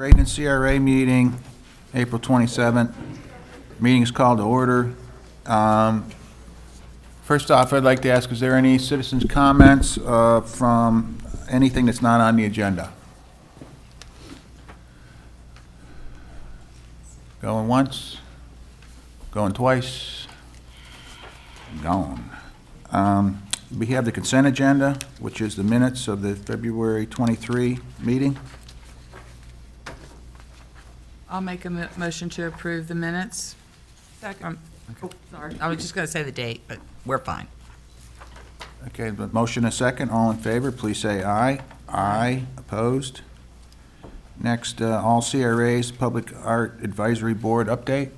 Bradenton CRA meeting, April 27th. Meeting is called to order. First off, I'd like to ask, is there any citizens' comments from anything that's not on the agenda? Going once, going twice, gone. We have the consent agenda, which is the minutes of the February 23 meeting. I'll make a motion to approve the minutes. Second. Sorry. I was just going to say the date, but we're fine. Okay, the motion and second, all in favor, please say aye. Aye. Opposed? Next, all CRAs, Public Art Advisory Board update.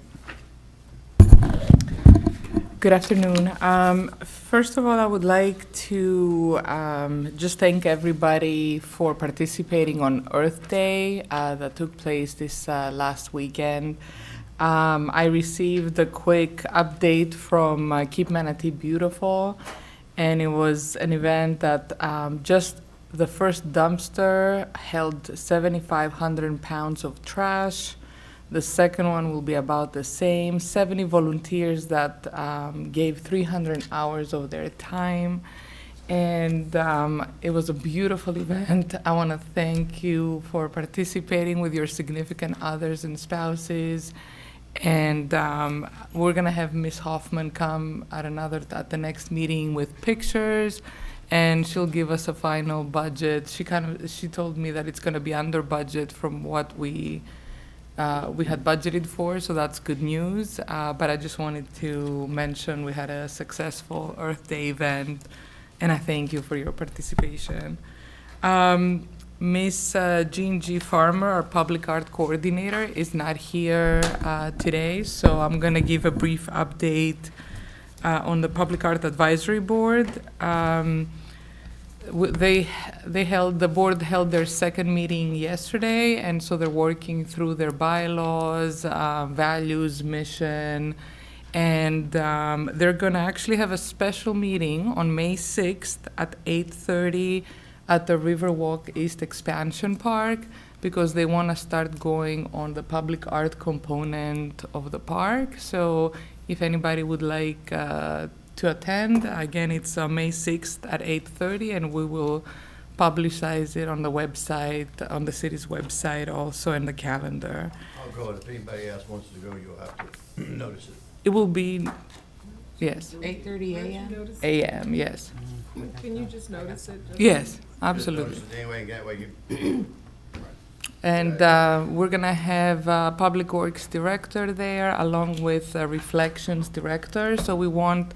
Good afternoon. First of all, I would like to just thank everybody for participating on Earth Day that took place this last weekend. I received a quick update from Keep Manatee Beautiful, and it was an event that just the first dumpster held 7,500 pounds of trash. The second one will be about the same. 70 volunteers that gave 300 hours of their time. And it was a beautiful event. I want to thank you for participating with your significant others and spouses. And we're going to have Miss Hoffman come at the next meeting with pictures. And she'll give us a final budget. She told me that it's going to be under budget from what we had budgeted for, so that's good news. But I just wanted to mention we had a successful Earth Day event, and I thank you for your participation. Miss Jean G. Farmer, our public art coordinator, is not here today, so I'm going to give a brief update on the Public Art Advisory Board. The board held their second meeting yesterday, and so they're working through their bylaws, values, mission, and they're going to actually have a special meeting on May 6th at 8:30 at the Riverwalk East Expansion Park, because they want to start going on the public art component of the park. So if anybody would like to attend, again, it's May 6th at 8:30, and we will publicize it on the website, on the city's website, also in the calendar. I'll go, and if anybody else wants to go, you'll have to notice it. It will be, yes, 8:30 a.m.? a.m., yes. Can you just notice it? Yes, absolutely. Just notice it anyway, that way you, And we're going to have Public Works Director there, along with Reflections Director. So we want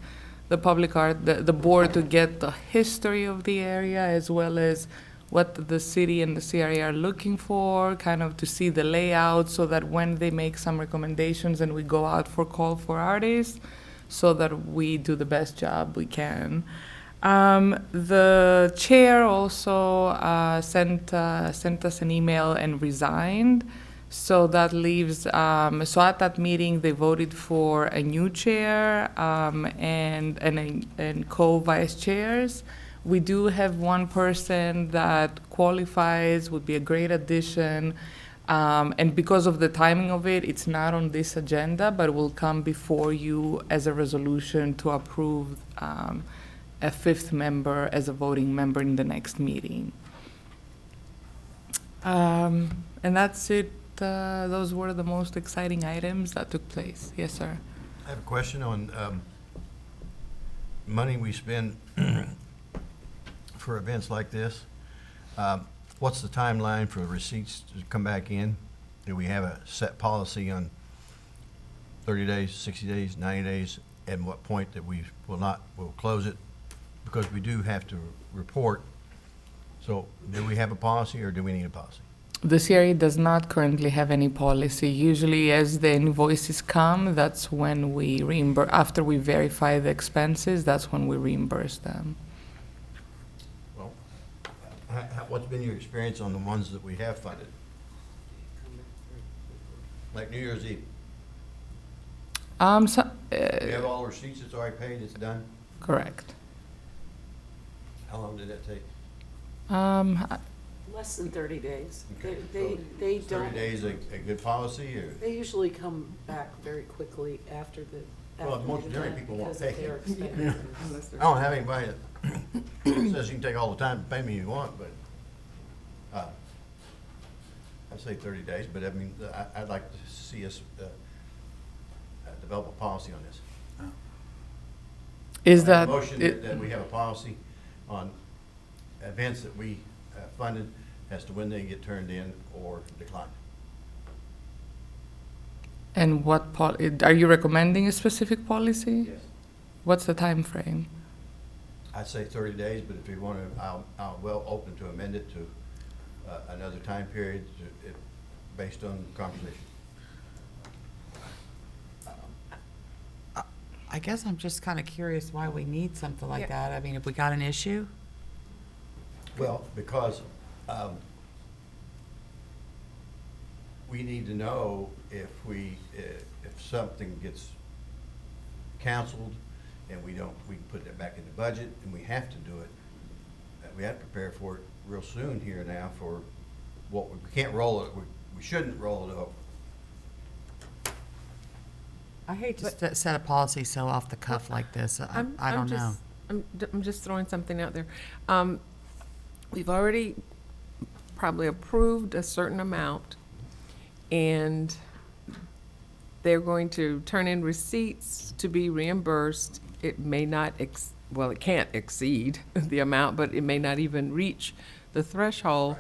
the public art, the board, to get the history of the area, as well as what the city and the CRA are looking for, kind of to see the layout, so that when they make some recommendations and we go out for call for artists, so that we do the best job we can. The chair also sent us an email and resigned. So that leaves, so at that meeting, they voted for a new chair and co-vice chairs. We do have one person that qualifies, would be a great addition. And because of the timing of it, it's not on this agenda, but will come before you as a resolution to approve a fifth member as a voting member in the next meeting. And that's it. Those were the most exciting items that took place. Yes, sir. I have a question on money we spend for events like this. What's the timeline for receipts to come back in? Do we have a set policy on 30 days, 60 days, 90 days, at what point that we will close it? Because we do have to report. So do we have a policy, or do we need a policy? The CRA does not currently have any policy. Usually as the invoices come, that's when we reimburse. After we verify the expenses, that's when we reimburse them. Well, what's been your experience on the ones that we have funded? Like New Year's Eve? You have all the receipts, it's already paid, it's done? Correct. How long did that take? Less than 30 days. They Is don't. 30 days a good policy, or? They usually come back very quickly after the. Well, after most the generally event people won't because of take their it. expenses. I don't have anybody that says you can take all the time, pay me you want, but, I'd say 30 days, but I mean, I'd like to see us, develop a policy on this. Is I that, make a motion it- that we have a policy on events that we funded as to when they get turned in or declined. and what, are you recommending a specific policy? Yes. What's the time frame? I'd say 30 days, but if you want to, I'll well open to amend it to another time period based on conversation. I guess I'm just kind of curious why we need something like that. I mean, if we got an issue? Well, because we need to know if something gets canceled and we can put that back in the budget, and we have to do it. We have to prepare for it real soon here now for what, we can't roll it, we shouldn't roll it over. I hate to set a policy so off the cuff like this. I don't know. I'm just throwing something out there. We've already probably approved a certain amount, and they're going to turn in receipts to be reimbursed. It may not, well, it can't exceed the amount, but it may not even reach the threshold.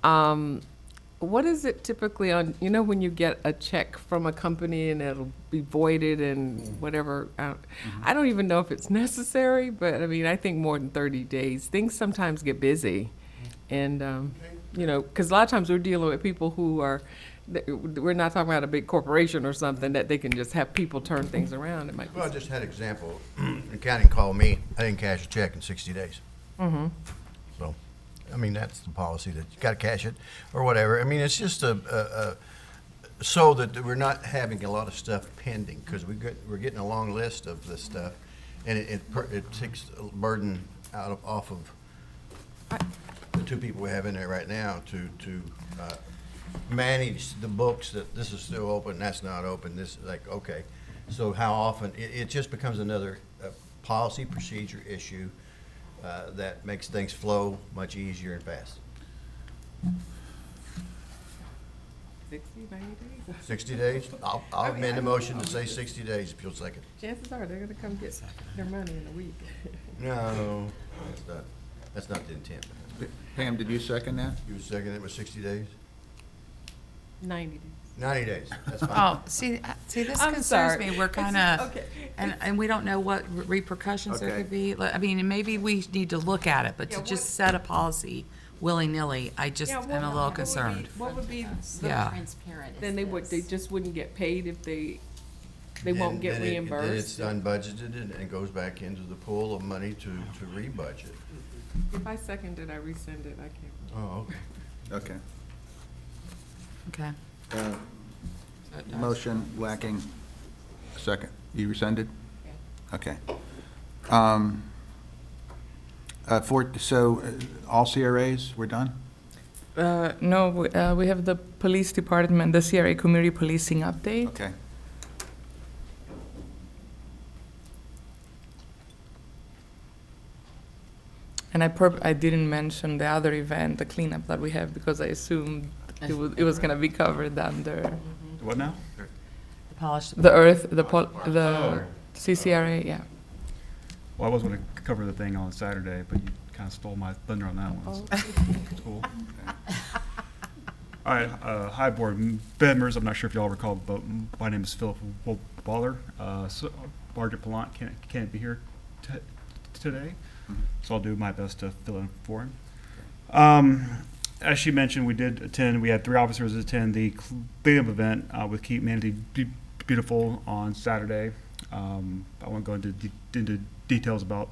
What is it typically on, when you get a check from a company and it'll be voided and whatever? I don't even know if it's necessary, but I mean, I think more than 30 days. Things sometimes get busy. And, because a lot of times we're dealing with people who are, we're not talking about a big corporation or something that they can just have people turn things around. It might be. Well, I just had an example. The county called me, I didn't cash a check in 60 days. So, I mean, that's the policy, that you gotta cash it or whatever. I mean, it's just so that we're not having a lot of stuff pending, because we're getting a long list of this stuff, and it takes a burden off of the two people we have in there right now to manage the books, that this is still open, that's not open, this, like, okay. So how often, it just becomes another policy procedure issue that makes things flow much easier and fast. 60, 90 days? 60 days? I'll amend the motion to say 60 days if you'll second. Chances are they're gonna come get their money in a week. No, that's not the intent. Pam, did you second that? You second it with 60 days? 90 days. 90 days, that's fine. Oh, see, this I'm concerns sorry. me. We're kind of, Okay. and we don't know what repercussions there Okay. could be. I mean, maybe we need to look at it, but to Yeah, just set a policy willy-nilly, I just Yeah, am what- a what little would be- concerned. What would be, Yeah. Transparent is then they this. just wouldn't get paid if they won't get Then it's reimbursed? unbudgeted and it goes back into the pool of money to rebudget. If I second it, I rescind it, I can't. Oh, okay. Okay. Okay. Motion lacking a second. You rescinded? Okay. All CRAs, we're done? No, we have the police department, the CRA community policing update. Okay. And I didn't mention the other event, the cleanup that we have, because I assumed it was gonna be covered under What now? The polished. the CCRA, yeah. Well, I was going to cover the thing on Saturday, but you kind of stole my thunder on that one. So it's cool. All right, hi board members. I'm not sure if y'all recall, but my name is Philip Waller. So Sergeant Palant can't be here today, so I'll do my best to fill in for him. As she mentioned, we had 3 officers attend the cleanup event with Keep Manatee Beautiful on Saturday. I won't go into details about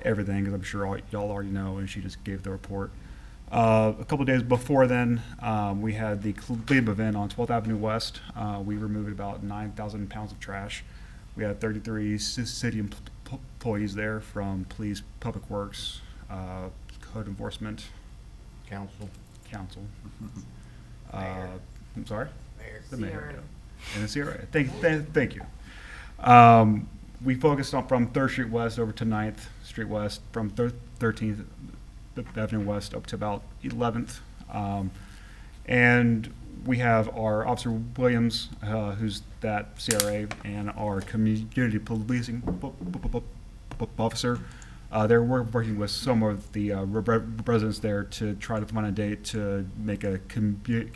everything, because I'm sure y'all already know, and she just gave the report. A couple of days before then, we had the cleanup event on 12th Avenue West. We removed about 9,000 pounds of trash. We had 33 city employees there, from police, public works, code enforcement, council. I'm sorry? The mayor. CRA. Yeah. And the CRA. Thank you. We focused on from 3rd Street West over to 9th Street West, from 13th Avenue West up to about 11th. And we have our Officer Williams, who's that CRA, and our community policing officer. They're working with some of the residents there to try to find a date to make a community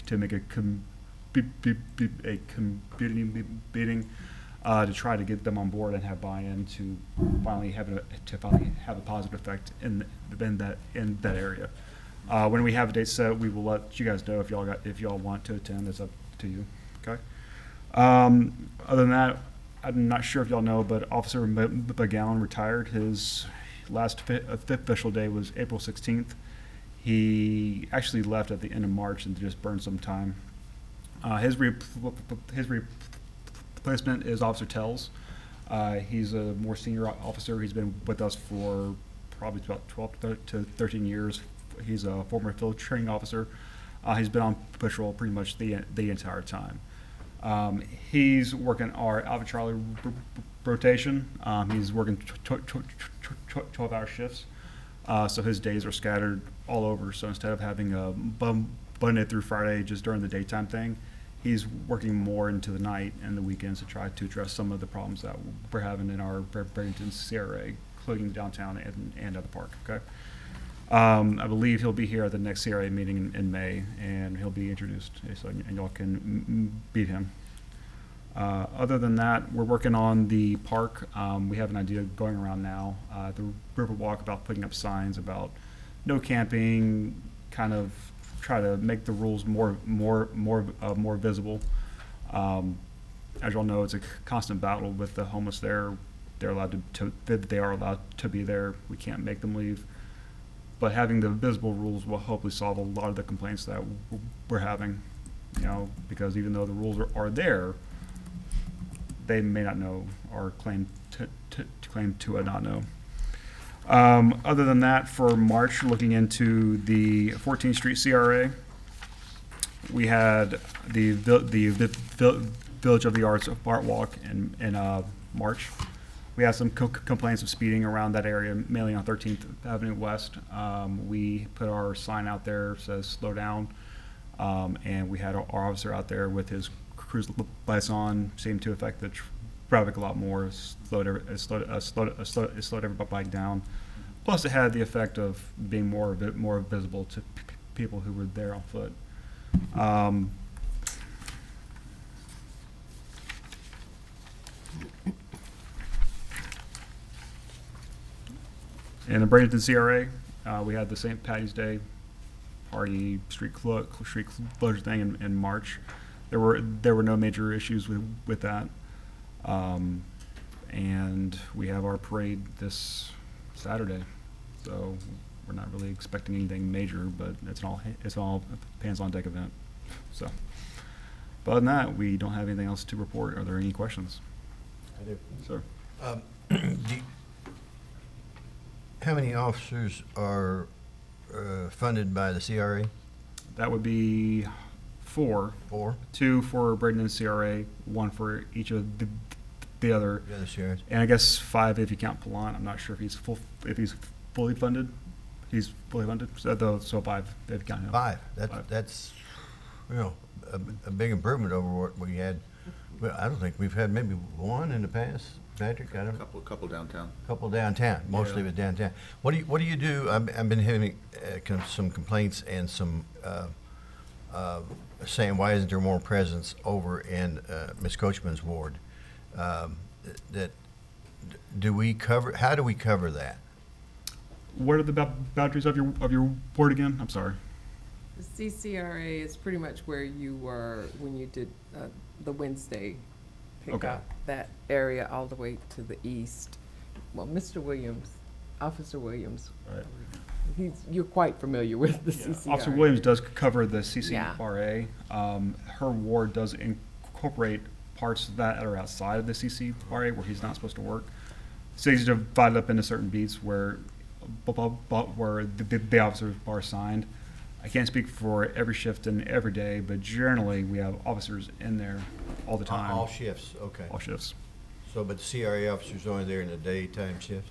meeting to try to get them on board and have buy-in to finally have a positive effect in that area. When we have a date set, we will let you guys know if y'all want to attend. It's up to you. Okay. Other than that, I'm not sure if y'all know, but Officer McGowan retired. His last official day was April 16th. He actually left at the end of March and just burned some time. His replacement is Officer Tells. He's a more senior officer. He's been with us for probably about 12 to 13 years. He's a former field training officer. He's been on patrol pretty much the entire time. He's working our Alpha Charlie rotation. He's working 12-hour shifts. So his days are scattered all over. So instead of having a Monday through Friday just during the daytime thing, he's working more into the night and the weekends to try to address some of the problems that we're having in our Bradenton CRA, including downtown and at the park. Okay. I believe he'll be here at the next CRA meeting in May, and he'll be introduced, so and y'all can meet him. Other than that, we're working on the park. We have an idea going around now, the Riverwalk, about putting up signs about no camping, kind of try to make the rules more visible. As y'all know, it's a constant battle with the homeless there. They are allowed to be there. We can't make them leave. But having the visible rules will hopefully solve a lot of the complaints that we're having, because even though the rules are there, they may not know or claim to not know. Other than that, for March, looking into the 14th Street CRA, we had the Village of the Arts Art Walk in March. We had some complaints of speeding around that area, mainly on 13th Avenue West. We put our sign out there that says slow down, and we had our officer out there with his cruise lights on, seemed to affect the traffic a lot more, slowed everybody down. Plus, it had the effect of being more visible to people who were there on foot. In the Bradenton CRA, we had the St. Patty's Day party street closure thing in March. There were no major issues with that, and we have our parade this Saturday. So we're not really expecting anything major, but it's all hands on deck event. So, but other than that, we don't have anything else to report. Are there any questions? I do. Sir. How many officers are funded by the CRA? That would be 4. 4? 2 for Bradenton CRA, 1 for each of the other. The other CRAs. And I guess 5 if you count Palant. I'm not sure if he's fully funded. He's fully funded. So 5 if you count him. 5. Five. That's a big improvement over what we had. Well, I don't think we've had maybe one in the past. Patrick, I don't know. Couple downtown. Couple downtown, mostly with downtown. What do you do? I've been having some complaints and some saying why isn't there more presence over in Ms. Coachman's ward? That do we cover? How do we cover that? What are the boundaries of your ward again? I'm sorry. The CCRA is pretty much where you were when you did the Wednesday Okay. pickup, that area all the way to the east. Well, Mr. Williams, Officer Williams, Right. you're quite familiar with the CCRA. Officer Williams does cover the CCRA. Her ward does incorporate parts that are outside of the CCRA where he's not supposed to work. So he's divided up into certain beats where the officers are assigned. I can't speak for every shift and every day, but generally, we have officers in there all the time. All shifts, okay. All shifts. So, but the CRA officer's only there in the daytime shift?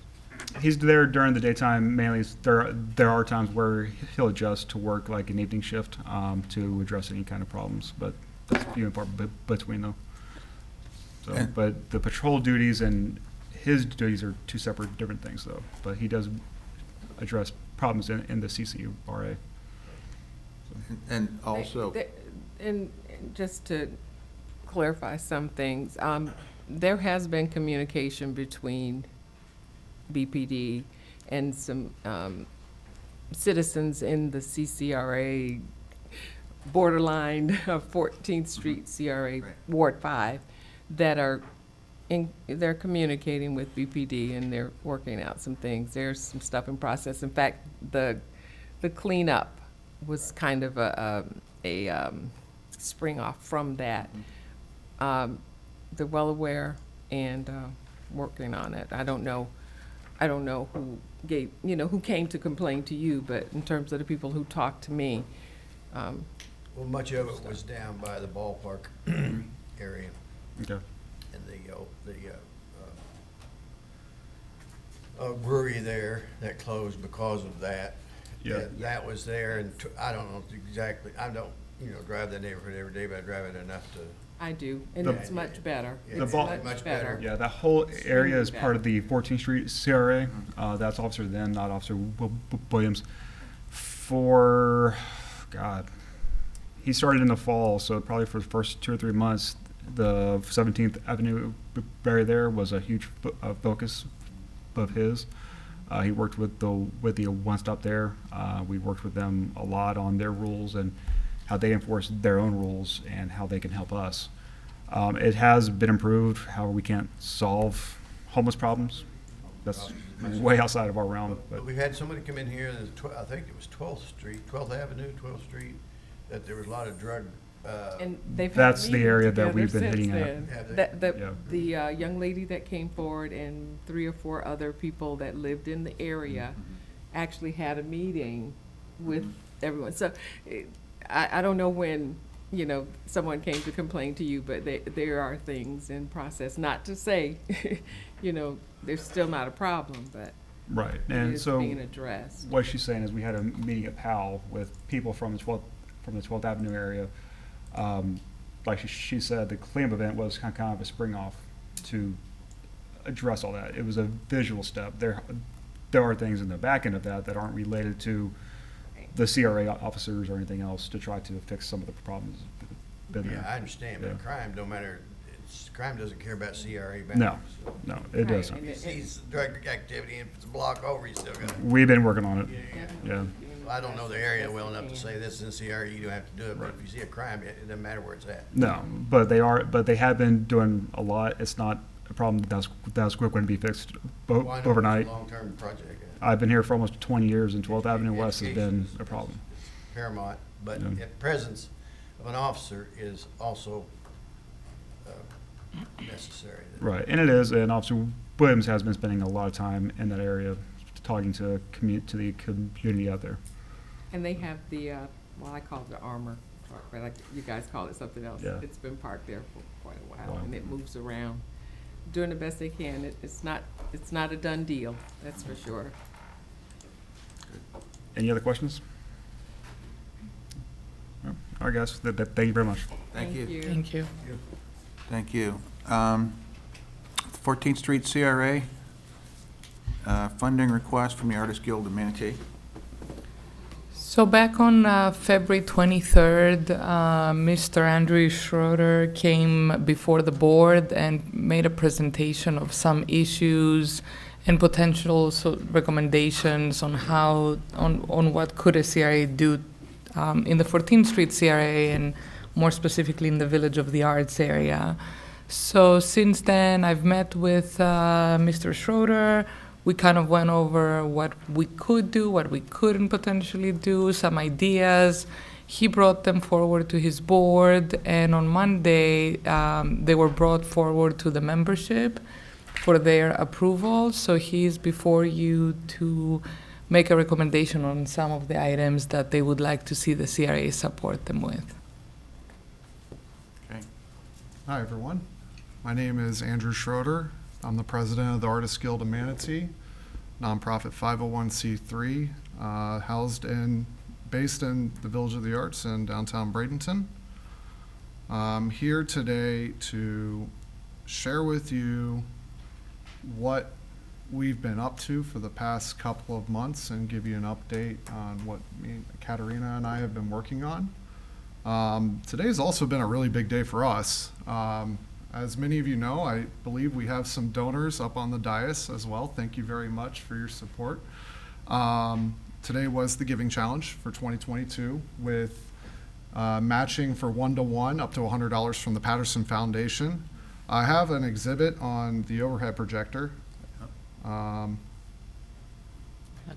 He's there during the daytime mainly. There are times where he'll adjust to work like an evening shift to address any kind of problems, but that's few and far between though. So, And- but the patrol duties and his duties are two separate different things though. But he does address problems in the CCRA. And also, And just to clarify some things, there has been communication between BPD and some citizens in the CCRA borderline of 14th Street CRA Right. Ward 5 that are they're communicating with BPD and they're working out some things. There's some stuff in process. In fact, the cleanup was kind of a spring off from that. They're well aware and working on it. I don't know who gave, who came to complain to you, but in terms of the people who talked to me, Well, much of it was down by the ballpark area Okay. and the brewery there that closed because of that. Yeah. That was there, and I don't know exactly, I don't, drive that neighborhood every day, but I drive it enough to, I do, and The- it's much better. The It's ball- much better. Yeah, that whole area is Extremely part of the 14th Street CRA. That's Officer then, not Officer Williams. God, he started in the fall, so probably for the first 2 or 3 months, the 17th Avenue area there was a huge focus of his. He worked with the One Stop there. We worked with them a lot on their rules and how they enforce their own rules and how they can help us. It has been improved. However, we can't solve homeless problems. That's way outside of our realm. But we've had somebody come in here, I think it was 12th Avenue, 12th Street, that there was a lot of drug, And they've had That's the meetings area that together we've been since hitting at. then. Have they? The young lady that came forward and 3 or 4 other people that lived in the area actually had a meeting with everyone. So I don't know when, someone came to complain to you, but there are things in process. Not to say, there's still not a problem, but Right, it and is so being addressed. what she's saying is we had a meeting at Powell with people from the 12th Avenue area. Like she said, the cleanup event was kind of a spring off to address all that. It was a visual step. There are things in the back end of that aren't related to the CRA officers or anything else to try to fix some of the problems. Been yeah, there. I understand, but Yeah. crime, no matter, crime doesn't care about CRA No, boundaries. So no, it Right, doesn't. and If he sees drug activity and if it's a block over, he's still gonna, We've been working on it. Yeah. I don't know the area well enough to say this is in CRA, you don't have to do it, but if you see a crime, it doesn't matter where it's at. No, but they have been doing a lot. It's not a problem that's going to be fixed Well, I know it's a overnight. long-term project. I've been here for almost 20 years, and 12th Avenue West has been Education a problem. Paramount, but Yeah. the presence of an officer is also necessary. Right, and it is, and Officer Williams has been spending a lot of time in that area, talking to the community out there. And they have the, I call it the armor truck, but you guys call it something else. Yeah. It's been parked there for quite a while, Wow. and it moves around, doing the best they can. It's not a done deal, that's for sure. Any other questions? No? All right, guys, thank you very much. thank you. Thank you. Thank you. 14th Street CRA, funding request from the Artists Guild of Manatee. So back on February 23rd, Mr. Andrew Schroeder came before the board and made a presentation of some issues and potential recommendations on on what could a CRA do in the 14th Street CRA and more specifically in the Village of the Arts area. So since then, I've met with Mr. Schroeder. We kind of went over what we could do, what we couldn't potentially do, some ideas. He brought them forward to his board, and on Monday, they were brought forward to the membership for their approval. So he's before you to make a recommendation on some of the items that they would like to see the CRA support them with. Okay. Hi, everyone. My name is Andrew Schroeder. I'm the president of the Artists Guild of Manatee, nonprofit 501c3, based in the Village of the Arts in downtown Bradenton. I'm here today to share with you what we've been up to for the past couple of months and give you an update on what Katerina and I have been working on. Today's also been a really big day for us. As many of you know, I believe we have some donors up on the dais as well. Thank you very much for your support. Today was the Giving Challenge for 2022 with matching for 1-to-1 up to $100 from the Patterson Foundation. I have an exhibit on the overhead projector. How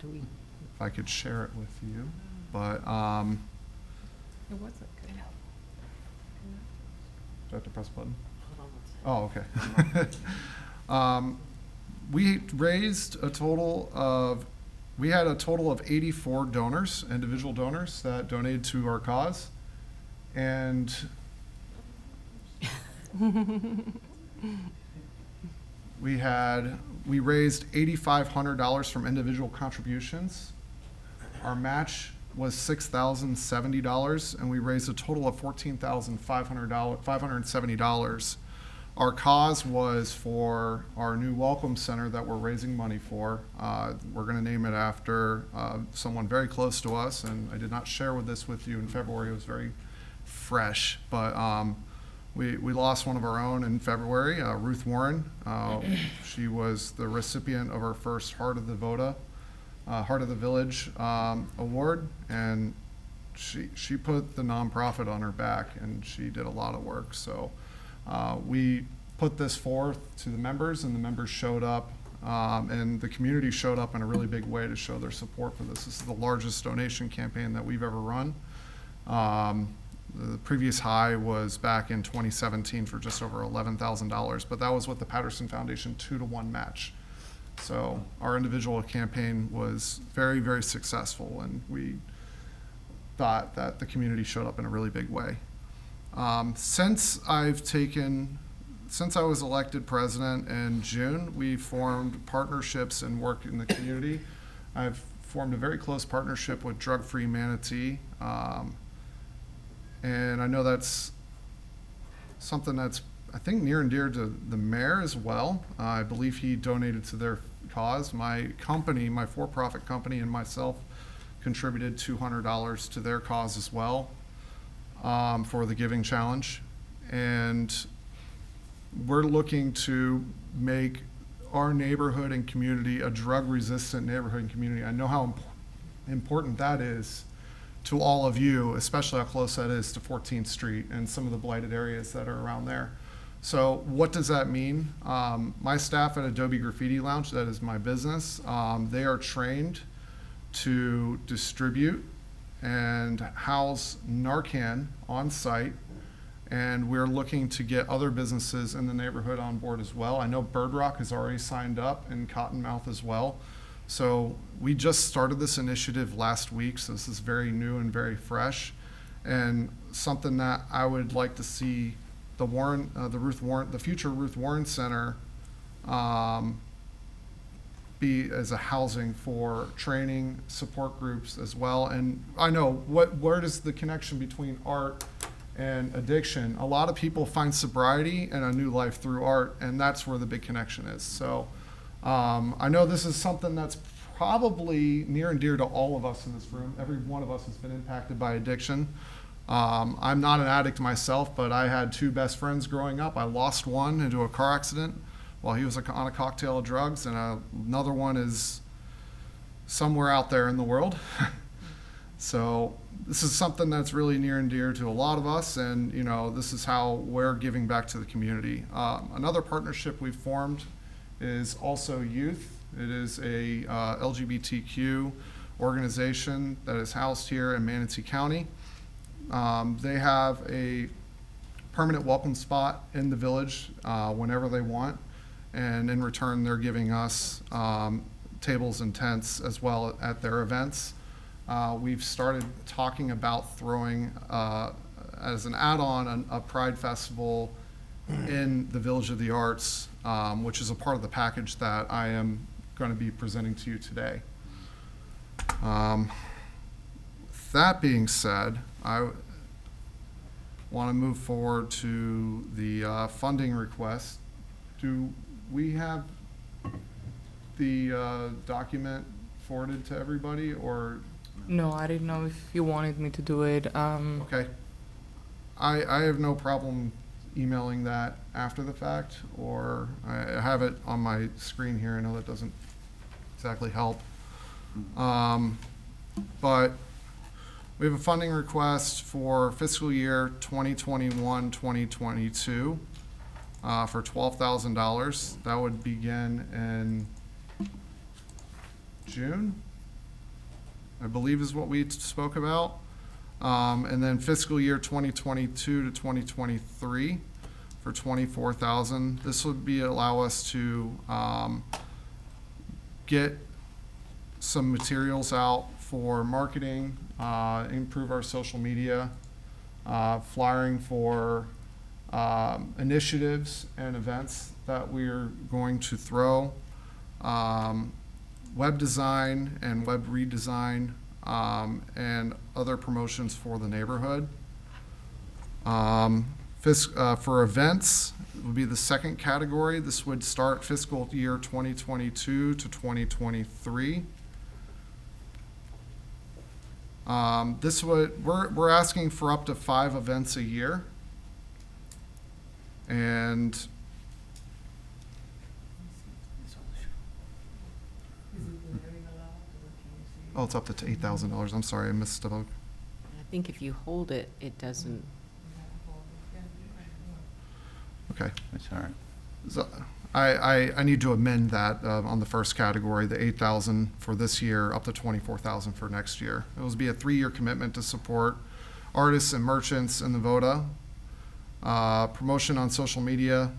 do we? If I could share it with you, but It wasn't good. do I have to press a button? Oh, okay. We raised a total of, we had a total of 84 donors, individual donors that donated to our cause. And we raised $8,500 from individual contributions. Our match was $6,070, and we raised a total of $570. Our cause was for our new Welcome Center that we're raising money for. We're going to name it after someone very close to us, and I did not share this with you in February. It was very fresh, but we lost one of our own in February, Ruth Warren. She was the recipient of our first Heart of the Village award, and she put the nonprofit on her back, and she did a lot of work. So we put this forth to the members, and the members showed up, and the community showed up in a really big way to show their support for this. This is the largest donation campaign that we've ever run. The previous high was back in 2017 for just over $11,000, but that was with the Patterson Foundation 2-to-1 match. So our individual campaign was very, very successful, and we thought that the community showed up in a really big way. Since I was elected president in June, we formed partnerships and worked in the community. I've formed a very close partnership with Drug Free Manatee. And I know that's something that's, I think, near and dear to the mayor as well. I believe he donated to their cause. My company, my for-profit company, and myself contributed $200 to their cause as well for the Giving Challenge. And we're looking to make our neighborhood and community a drug-resistant neighborhood and community. I know how important that is to all of you, especially how close that is to 14th Street and some of the blighted areas that are around there. So what does that mean? My staff at Adobe Graffiti Lounge, that is my business, they are trained to distribute and house Narcan on site, and we're looking to get other businesses in the neighborhood on board as well. I know Bird Rock has already signed up, and Cottonmouth as well. So we just started this initiative last week, so this is very new and very fresh, and something that I would like to see the future Ruth Warren Center be as a housing for training support groups as well. And I know where does the connection between art and addiction? A lot of people find sobriety and a new life through art, and that's where the big connection is. So I know this is something that's probably near and dear to all of us in this room. Every one of us has been impacted by addiction. I'm not an addict myself, but I had two best friends growing up. I lost one into a car accident while he was on a cocktail of drugs, and another one is somewhere out there in the world. So this is something that's really near and dear to a lot of us, and this is how we're giving back to the community. Another partnership we've formed is Also Youth. It is a LGBTQ organization that is housed here in Manatee County. They have a permanent welcome spot in the village whenever they want, and in return they're giving us tables and tents as well at their events. We've started talking about throwing, as an add-on, a Pride Festival in the Village of the Arts, which is a part of the package that I am going to be presenting to you today. That being said, I want to move forward to the funding request. Do we have the document forwarded to everybody, or? No, I didn't know if you wanted me to do it. Okay. I have no problem emailing that after the fact, or I have it on my screen here. I know that doesn't exactly help. But we have a funding request for fiscal year 2021-2022 for $12,000. That would begin in June, I believe is what we spoke about. And then fiscal year 2022 to 2023 for $24,000. This would allow us to get some materials out for marketing, improve our social media, flyering for initiatives and events that we're going to throw, web design and web redesign, and other promotions for the neighborhood. For events, it would be the second category. This would start fiscal year 2022 to 2023. We're asking for up to 5 events a year. And oh, it's up to $8,000. I'm sorry, I missed it. I think if you hold it, it doesn't. Okay. That's all right. So I need to amend that on the first category, the $8,000 for this year, up to $24,000 for next year. It will be a 3-year commitment to support artists and merchants in the VODA, promotion on social media,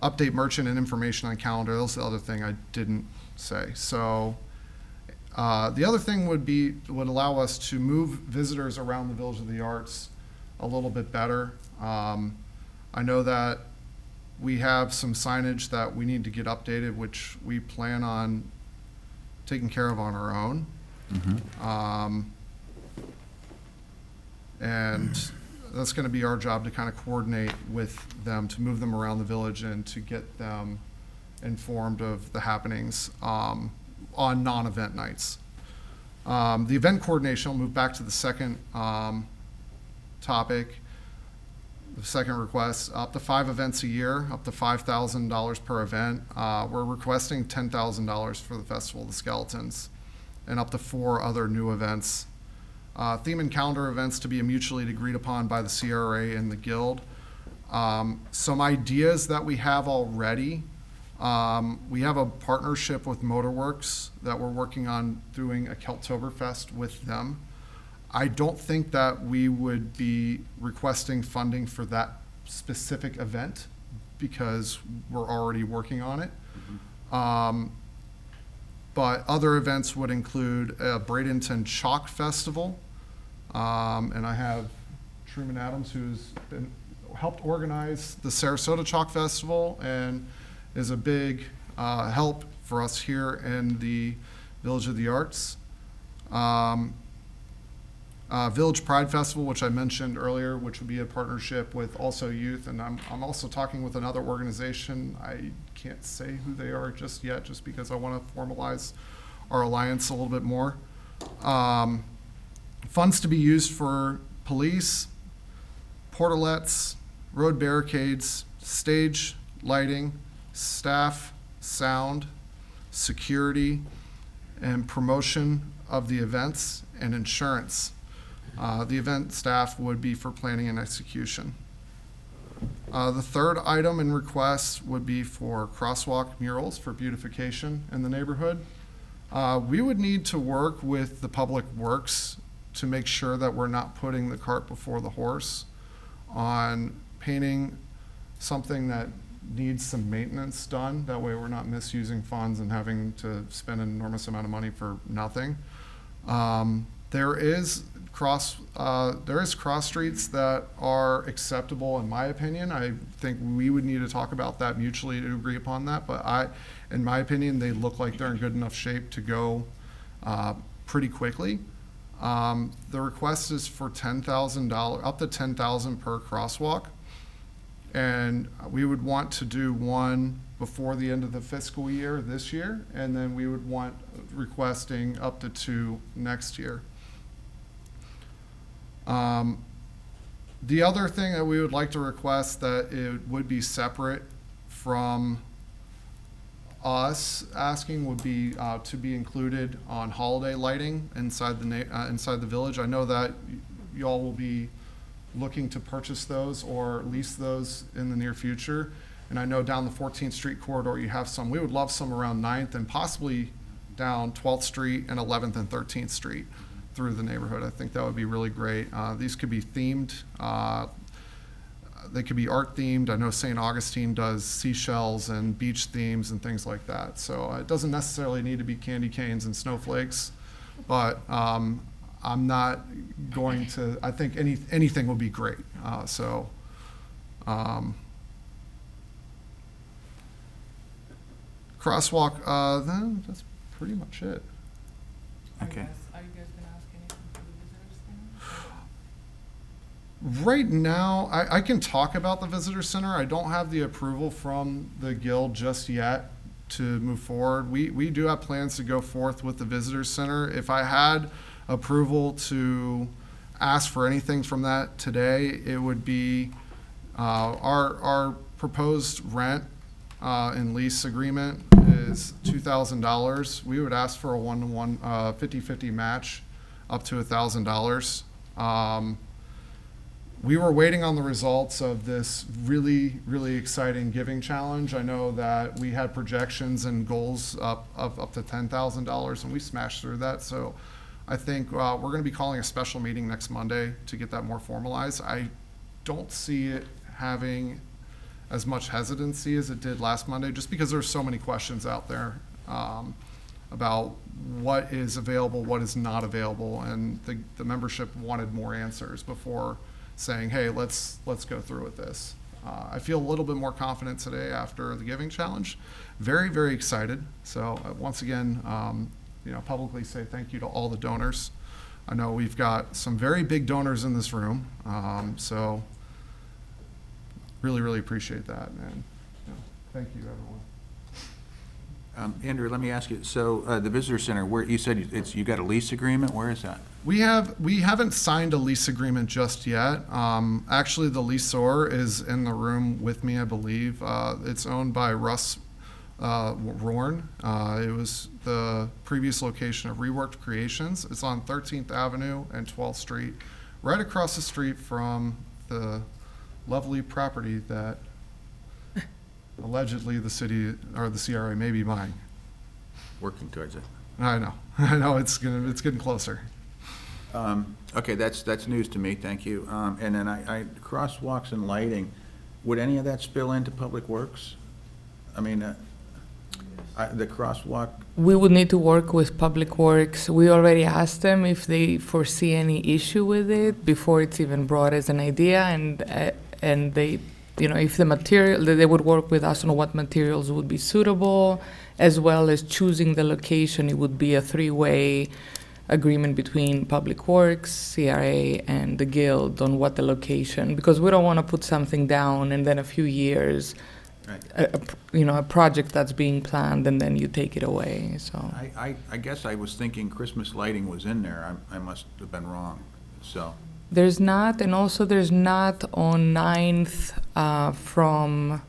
update merchant and information on calendar. That's the other thing I didn't say. So the other thing would allow us to move visitors around the Village of the Arts a little bit better. I know that we have some signage that we need to get updated, which we plan on taking care of on our own. And that's going to be our job to kind of coordinate with them to move them around the village and to get them informed of the happenings on non-event nights. The event coordination, I'll move back to the second topic. The second request, up to 5 events a year, up to $5,000 per event. We're requesting $10,000 for the Festival of the Skeletons and up to 4 other new events. Theme and calendar events to be mutually agreed upon by the CRA and the Guild. Some ideas that we have already. We have a partnership with Motorworks that we're working on doing a Keltoberfest with them. I don't think that we would be requesting funding for that specific event because we're already working on it. But other events would include a Bradenton Chalk Festival. And I have Truman Adams, who's helped organize the Sarasota Chalk Festival and is a big help for us here in the Village of the Arts. Village Pride Festival, which I mentioned earlier, which would be a partnership with Also Youth, and I'm also talking with another organization. I can't say who they are just yet, just because I want to formalize our alliance a little bit more. Funds to be used for police, portalets, road barricades, stage lighting, staff, sound, security, and promotion of the events, and insurance. The event staff would be for planning and execution. The third item in request would be for crosswalk murals for beautification in the neighborhood. We would need to work with the Public Works to make sure that we're not putting the cart before the horse on painting something that needs some maintenance done. That way we're not misusing funds and having to spend an enormous amount of money for nothing. There is cross streets that are acceptable in my opinion. I think we would need to talk about that mutually to agree upon that, but in my opinion, they look like they're in good enough shape to go pretty quickly. The request is for $10,000, up to $10,000 per crosswalk. And we would want to do one before the end of the fiscal year this year, and then we would want requesting up to 2 next year. The other thing that we would like to request that it would be separate from us asking would be to be included on holiday lighting inside the village. I know that y'all will be looking to purchase those or lease those in the near future. And I know down the 14th Street corridor you have some. We would love some around 9th and possibly down 12th Street and 11th and 13th Street through the neighborhood. I think that would be really great. These could be themed. They could be art themed. I know St. Augustine does seashells and beach themes and things like that. So it doesn't necessarily need to be candy canes and snowflakes, but I'm not going to, I think anything would be great. Crosswalk, then that's pretty much it. Okay. Are you guys gonna ask anything for the visitors center? Right now, I can talk about the visitor center. I don't have the approval from the guild just yet to move forward. We do have plans to go forth with the visitor center. If I had approval to ask for anything from that today, it would be our proposed rent and lease agreement is $2,000. We would ask for a 1-to-1 50-50 match up to $1,000. We were waiting on the results of this really, really exciting giving challenge. I know that we had projections and goals up to $10,000, and we smashed through that. So I think we're going to be calling a special meeting next Monday to get that more formalized. I don't see it having as much hesitancy as it did last Monday, just because there's so many questions out there about what is available, what is not available, and the membership wanted more answers before saying, hey, let's go through with this. I feel a little bit more confident today after the giving challenge. Very, very excited. So once again, publicly say thank you to all the donors. I know we've got some very big donors in this room, so really, really appreciate that, and thank you, everyone. Andrew, let me ask you, so the visitor center, where you said you got a lease agreement, where is that? We haven't signed a lease agreement just yet. Actually, the leaseor is in the room with me, I believe. It's owned by Russ Rorn. It was the previous location of Reworked Creations. It's on 13th Avenue and 12th Street, right across the street from the lovely property that allegedly the city or the CRA may be buying. Working towards it. I know, it's getting closer. Okay, that's news to me, thank you. And then crosswalks and lighting, would any of that spill into Public Works? I mean, the crosswalk, We would need to work with Public Works. We already asked them if they foresee any issue with it before it's even brought as an idea, and they, if the material, they would work with us on what materials would be suitable, as well as choosing the location. It would be a 3-way agreement between Public Works, CRA, and the Guild on what the location, because we don't want to put something down and then a few years, right. a project that's being planned and then you take it away, so. I guess I was thinking Christmas lighting was in there. I must have been wrong, so. There's not, and also there's not on 9th from,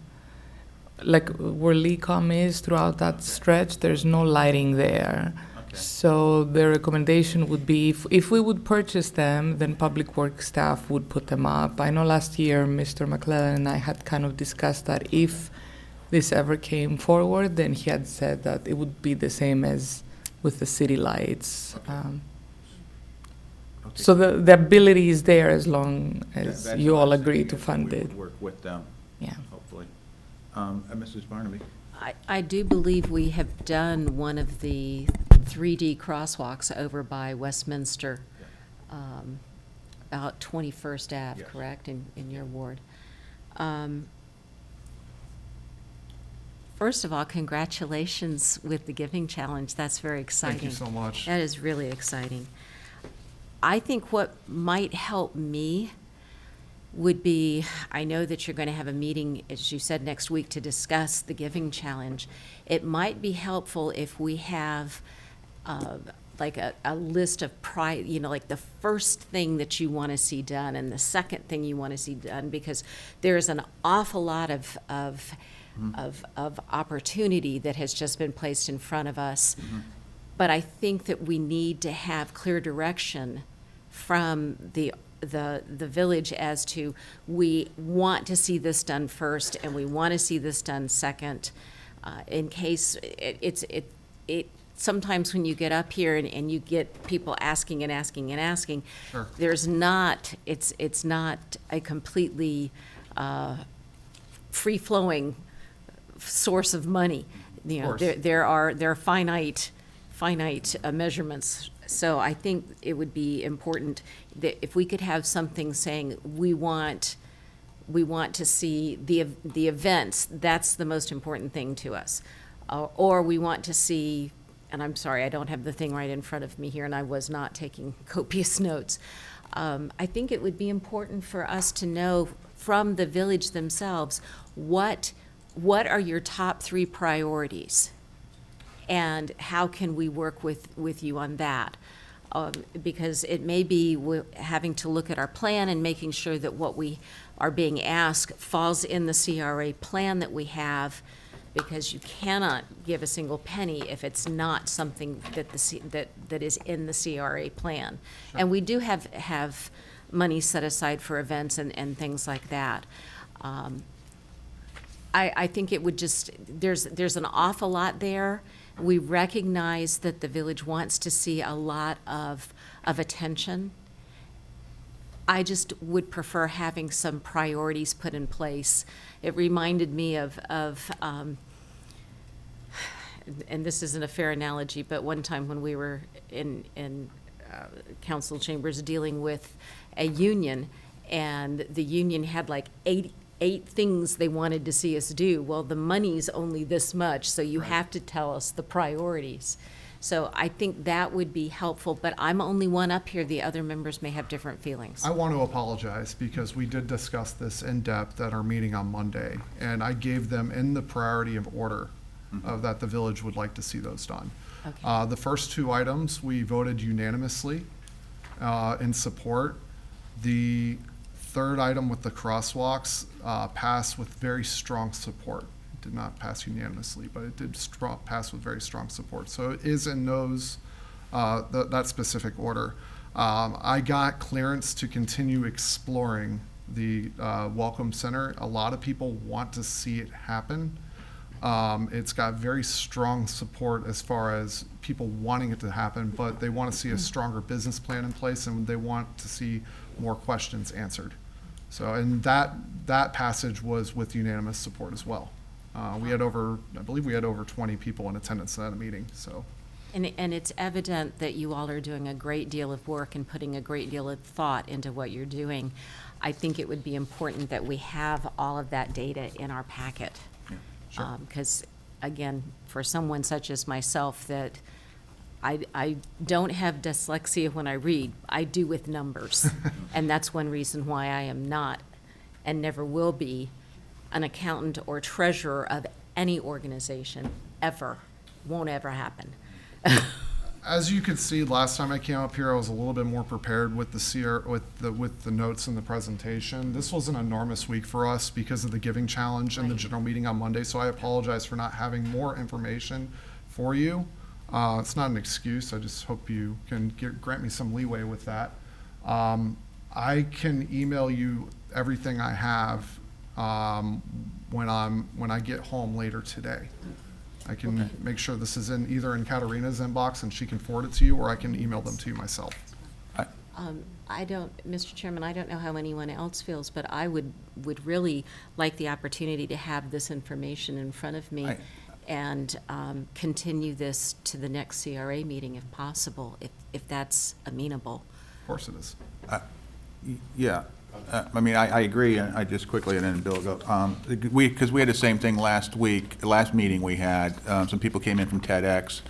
like where Lecom is throughout that stretch, there's no lighting there. Okay. So the recommendation would be, if we would purchase them, then Public Works staff would put them up. I know last year Mr. McClellan and I had kind of discussed that if this ever came forward, then he had said that it would be the same as with the city lights. Okay. So the ability is there as long as That's you what all I'm agree saying, to is fund we it. would work with them, Yeah. hopefully. Mrs. Barnaby? I do believe we have done one of the 3D crosswalks over by Westminster, about 21st Ave, Yes. correct, in your ward? First of all, congratulations with the Giving Challenge. That's very exciting. Thank you so much. That is really exciting. I think what might help me would be, I know that you're going to have a meeting, as you said, next week to discuss the Giving Challenge. It might be helpful if we have like a list of like the first thing that you want to see done and the second thing you want to see done, because there's an awful lot of opportunity that has just been placed in front of us. But I think that we need to have clear direction from the village as to, we want to see this done first and we want to see this done second, in case sometimes when you get up here and you get people asking and asking and asking, Sure. it's not a completely free-flowing source of money. You know, course. there are finite measurements. So I think it would be important that if we could have something saying, we want to see the events, that's the most important thing to us. Or we want to see, and I'm sorry, I don't have the thing right in front of me here, and I was not taking copious notes. I think it would be important for us to know from the village themselves, what are your top 3 priorities? And how can we work with you on that? Because it may be having to look at our plan and making sure that what we are being asked falls in the CRA plan that we have, because you cannot give a single penny if it's not something that is in the CRA plan. Sure. And we do have money set aside for events and things like that. I think it would just, there's an awful lot there. We recognize that the village wants to see a lot of attention. I just would prefer having some priorities put in place. It reminded me of and this isn't a fair analogy, but one time when we were in council chambers dealing with a union, and the union had like eight things they wanted to see us do. Well, the money's only this much, so you have to tell us the priorities. So I think that would be helpful, but I'm only one up here. The other members may have different feelings. I want to apologize because we did discuss this in depth at our meeting on Monday, and I gave them in the priority of order of that the village would like to see those done. Okay. The first 2 items, we voted unanimously in support. The third item with the crosswalks passed with very strong support. It did not pass unanimously, but it did pass with very strong support. So it is in those that specific order. I got clearance to continue exploring the Welcome Center. A lot of people want to see it happen. It's got very strong support as far as people wanting it to happen, but they want to see a stronger business plan in place, and they want to see more questions answered. So, and that passage was with unanimous support as well. I believe we had over 20 people in attendance at that meeting, so. And it's evident that you all are doing a great deal of work and putting a great deal of thought into what you're doing. I think it would be important that we have all of that data in our packet. Yeah, sure. Because, again, for someone such as myself, that I don't have dyslexia when I read, I do with numbers. And that's one reason why I am not, and never will be, an accountant or treasurer of any organization, ever. Won't ever happen. As you could see, last time I came up here, I was a little bit more prepared with with the notes and the presentation. This was an enormous week for us because of the Giving Challenge and the general meeting on Monday, so I apologize for not having more information for you. It's not an excuse. I just hope you can grant me some leeway with that. I can email you everything I have when I get home later today. I can make sure this is either in Katarina's inbox and she can forward it to you, or I can email them to you myself. I don't, Mr. Chairman, I don't know how anyone else feels, but I would really like the opportunity to have this information in front of me and continue this to the next CRA meeting if possible, if that's amenable. Of course it is. Yeah, I mean, I agree, and I just quickly, and then Bill go, because we had the same thing last week, last meeting we had, some people came in from TEDx,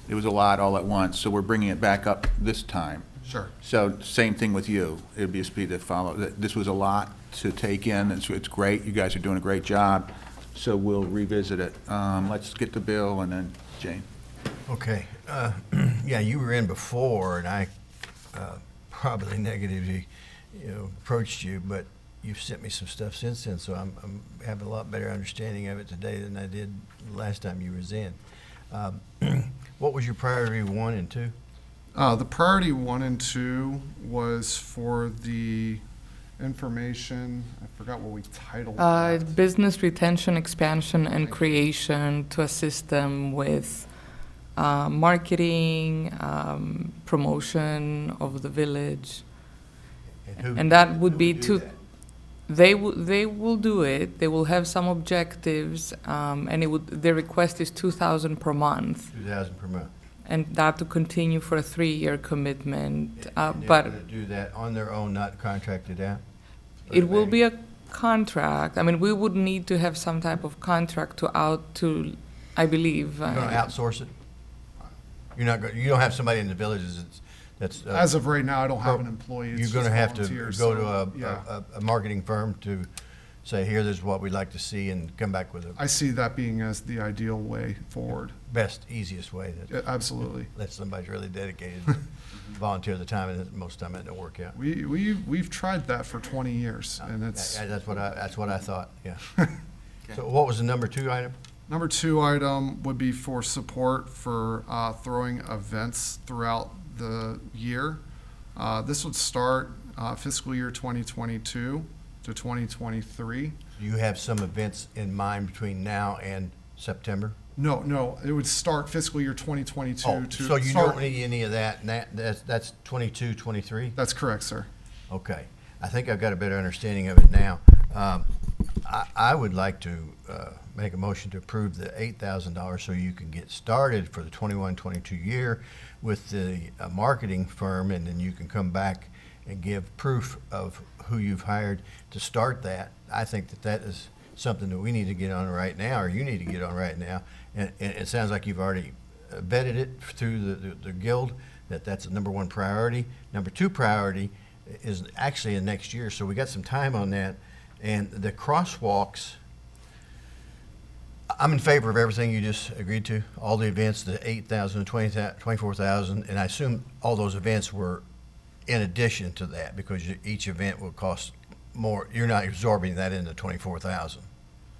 it was a lot all at once, so we're bringing it back up this time. Sure. So, same thing with you, it'd be a speed that follow, this was a lot to take in, it's great, you guys are doing a great job, so we'll revisit it. Let's get to Bill and then Jane. Okay, yeah, you were in before, and I probably negatively, approached you, but you've sent me some stuff since then, so I'm having a lot better understanding of it today than I did last time you was in. What was your priority 1 and 2? The priority 1 and 2 was for the information, I forgot what we titled that. Business retention, expansion, and creation to assist them with marketing, promotion of the village. And that would be to, they will do it, they will have some objectives, and the request is 2,000 per month. 2,000 per month. And that to continue for a 3-year commitment, And but they're going to do that on their own, not contracted out? it will be a contract. I mean, we would need to have some type of contract to, I believe. You're going to outsource it? You're not going, you don't have somebody in the villages that's. As of right now, I don't have an employee. It's You're going to just have to volunteers, go so, to yeah. a marketing firm to say, here, this is what we'd like to see, and come back with I a see that being as the ideal way forward. best, easiest way that Yeah, absolutely. lets somebody really dedicated volunteer the time, and most of the time it don't work out. We've tried that for 20 years, and it's, That's what I thought, yeah. So what was the number 2 item? number 2 item would be for support for throwing events throughout the year. This would start fiscal year 2022 to 2023. Do you have some events in mind between now and September? No, it would start fiscal year 2022 Oh, to. so you start- don't need any of that, and that's 22, 23? That's correct, sir. Okay, I think I've got a better understanding of it now. I would like to make a motion to approve the $8,000 so you can get started for the 21-22 year with the marketing firm, and then you can come back and give proof of who you've hired to start that. I think that is something that we need to get on right now, or you need to get on right now. And it sounds like you've already vetted it through the guild, that's the number 1 priority. Number 2 priority is actually in next year, so we got some time on that. And the crosswalks, I'm in favor of everything you just agreed to, all the events, the 8,000, 24,000, and I assume all those events were in addition to that, because each event will cost more. You're not absorbing that in the 24,000.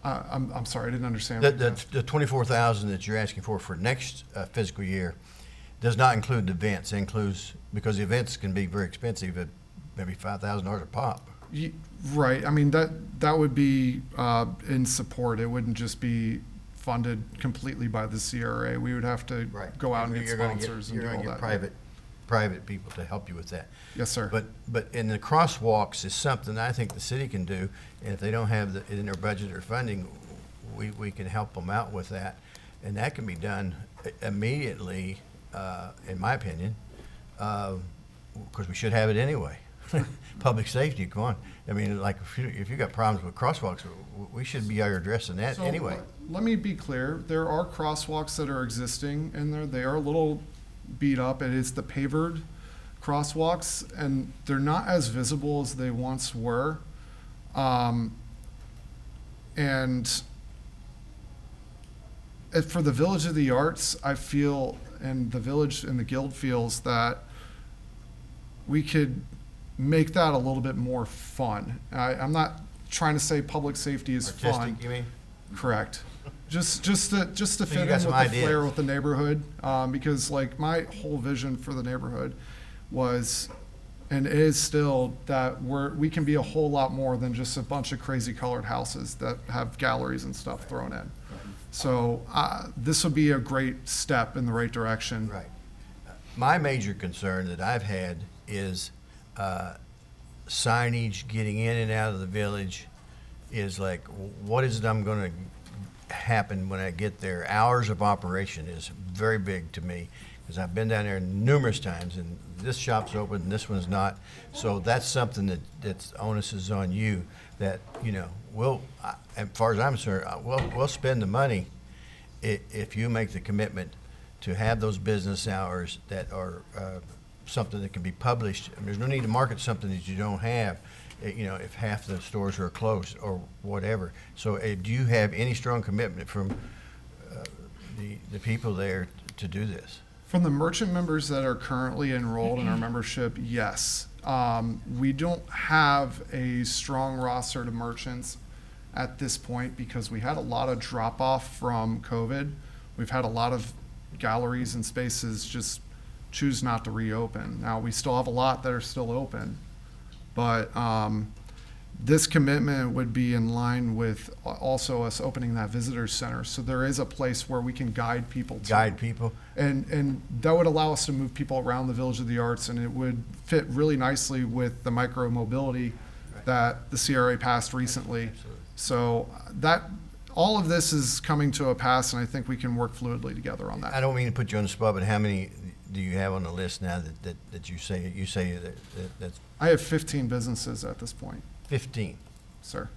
I'm sorry, I didn't understand. The 24,000 that you're asking for next fiscal year does not include the events. It includes, because the events can be very expensive at maybe $5,000 a pop. Right, I mean, that would be in support. It wouldn't just be funded completely by the CRA. We would have to go out and get sponsors and do all that. You're going to get private people to help you with that. Yes, sir. But in the crosswalks is something I think the city can do, and if they don't have it in their budget or funding, we can help them out with that. And that can be done immediately, in my opinion, because we should have it anyway. Public safety, come on. I mean, like, if you got problems with crosswalks, we should be addressing that So, anyway. let me be clear, there are crosswalks that are existing in there. They are a little beat up. It is the pavered crosswalks, and they're not as visible as they once were. And for the Village of the Arts, I feel, and the village and the guild feels that we could make that a little bit more fun. I'm not trying to say public safety is fun. Artistic, you mean? Correct. Just to fit you in got with some the ideas. flair with the neighborhood, because like my whole vision for the neighborhood was, and is still, that we can be a whole lot more than just a bunch of crazy colored houses that have galleries and stuff thrown in. So this would be a great step in the right direction. Right. My major concern that I've had is signage getting in and out of the village is like, what is it I'm gonna happen when I get there? Hours of operation is very big to me, because I've been down there numerous times, and this shop's open and this one's not. So that's something that's onus is on you, that, you know, as far as I'm concerned, we'll spend the money if you make the commitment to have those business hours that are something that can be published. I mean, there's no need to market something that you don't have, you know, if half the stores are closed or whatever. So do you have any strong commitment from the people there to do this? From the merchant members that are currently enrolled in our membership, yes. We don't have a strong roster to merchants at this point because we had a lot of drop off from COVID. We've had a lot of galleries and spaces just choose not to reopen. Now, we still have a lot that are still open, but this commitment would be in line with also us opening that visitor center. So there is a place where we can guide people to. Guide people? And that would allow us to move people around the Village of the Arts, and it would fit really nicely with the micro mobility that the CRA passed recently. Absolutely. So that, all of this is coming to a pass, and I think we can work fluidly together on that. I don't mean to put you on the spot, but how many do you have on the list now that you say that's I have 15 businesses at this point, 15? sir.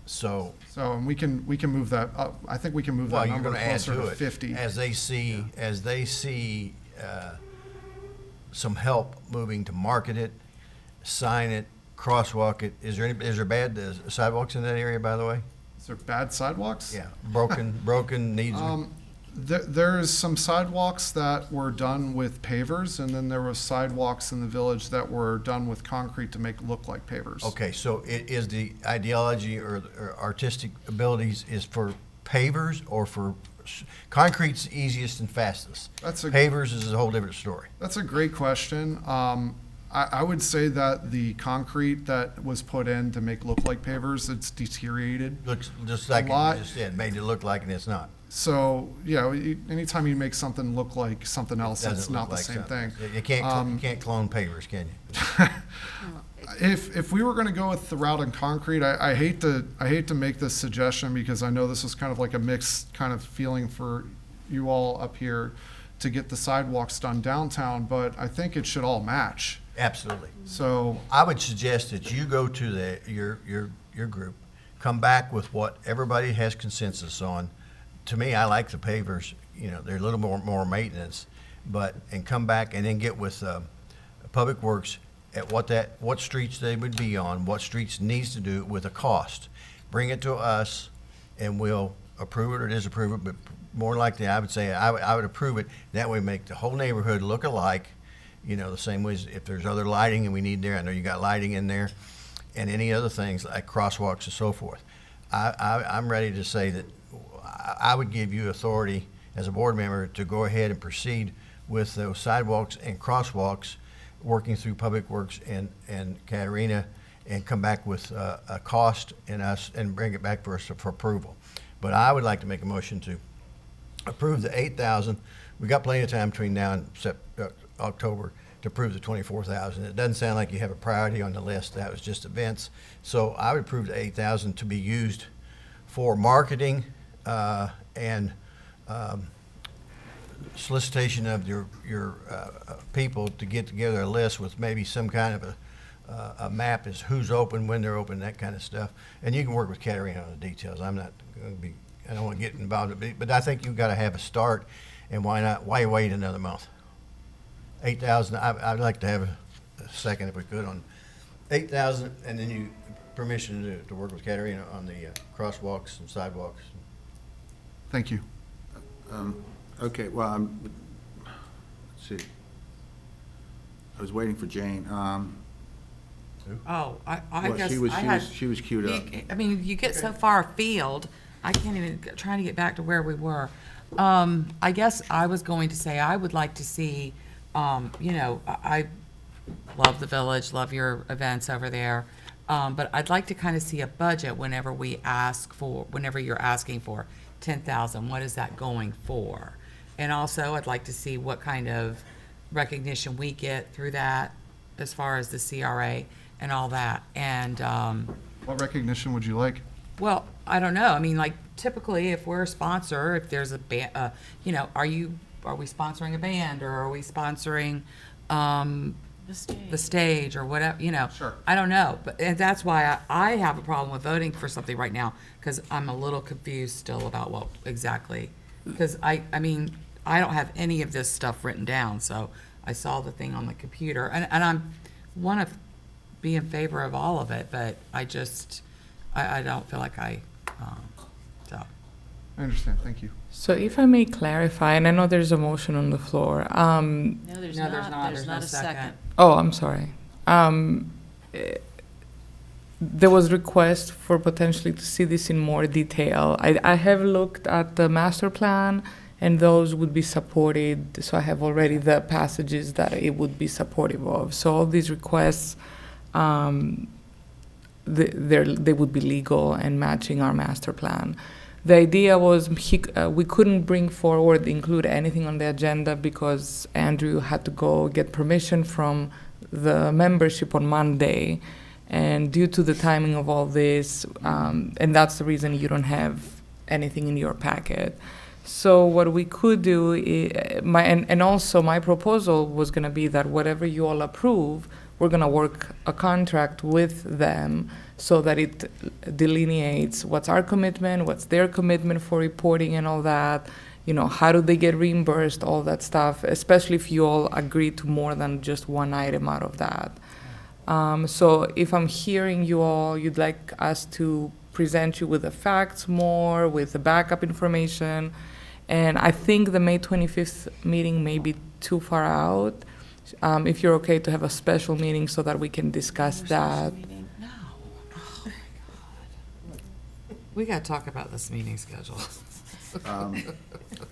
So, And we can move that up. I think we can move well, that you're number going to add closer to to it 50. as they see some help moving to market it, sign it, crosswalk it. Is there bad sidewalks in that area, by the way? Is there bad sidewalks? Yeah, broken, needs. There's some sidewalks that were done with pavers, and then there was sidewalks in the village that were done with concrete to make it look like pavers. Okay, so is the ideology or artistic abilities is for pavers or for concrete's easiest and fastest? Pavers is a whole different story. That's a great question. I would say that the concrete that was put in to make look like pavers, it's deteriorated. Looks just like you just said, made it look like, and it's not. So, anytime you make something look like something else, it's Doesn't not look the like same something. thing. You can't clone pavers, can you? If we were going to go with the route in concrete, I hate to make this suggestion because I know this is kind of like a mixed kind of feeling for you all up here to get the sidewalks done downtown, but I think it should all match. Absolutely. So I would suggest that you go to your group, come back with what everybody has consensus on. To me, I like the pavers, they're a little more maintenance, and come back and then get with Public Works at what streets they would be on, what streets needs to do with a cost. Bring it to us and we'll approve it or disapprove it, but more likely I would say I would approve it. That way make the whole neighborhood look alike, the same way as if there's other lighting and we need there, I know you got lighting in there, and any other things like crosswalks and so forth. I'm ready to say that I would give you authority as a board member to go ahead and proceed with those sidewalks and crosswalks, working through Public Works and Katerina, and come back with a cost and bring it back for us for approval. But I would like to make a motion to approve the $8,000. We got plenty of time between now and October to approve the $24,000. It doesn't sound like you have a priority on the list. That was just events. So I would approve the $8,000 to be used for marketing and solicitation of your people to get together a list with maybe some kind of a map as who's open, when they're open, that kind of stuff. And you can work with Katerina on the details. I don't want to get involved in it, but I think you've got to have a start. And why wait another month? 8,000. I'd like to have a second if we could on 8,000, and then you permission to work with Katerina on the crosswalks and sidewalks. thank you. Okay, well, let's see. I was waiting for Jane. Oh, I Well, guess she was- I she had. was- she was queued up. I mean, you get so far afield, I can't even, trying to get back to where we were. I guess I was going to say, I would like to see, I love the village, love your events over there. But I'd like to kind of see a budget whenever you're asking for 10,000, what is that going for? And also, I'd like to see what kind of recognition we get through that as far as the CRA and all that. And, What recognition would you like? well, I don't know. I mean, like typically if we're a sponsor, if there's a band, you know, are we sponsoring a band or are we sponsoring, the stage or whatever, you know? Sure. I don't know, but, and that's why I have a problem with voting for something right now, because I'm a little confused still about what exactly, because I mean, I don't have any of this stuff written down, so I saw the thing on the computer, and I'm, want to be in favor of all of it, but I just, I don't feel like so. I understand, thank you. So if I may clarify, and I know there's a motion on the floor. No, there's No, not. there's There's not no a second. second. Oh, I'm sorry. There was request for potentially to see this in more detail. I have looked at the master plan, and those would be supported. So I have already the passages that it would be supportive of. So all these requests, they would be legal and matching our master plan. The idea was we couldn't bring forward, include anything on the agenda because Andrew had to go get permission from the membership on Monday. And due to the timing of all this, and that's the reason you don't have anything in your packet. So what we could do, and also my proposal was going to be that whatever you all approve, we're going to work a contract with them so that it delineates what's our commitment, what's their commitment for reporting and all that, you know, how do they get reimbursed, all that stuff, especially if you all agree to more than just one item out of that. So if I'm hearing you all, you'd like us to present you with the facts more, with the backup information, and I think the May 25th meeting may be too far out. If you're okay to have a special meeting so that we can discuss that. No. Oh, my God. We got to talk about this meeting schedule.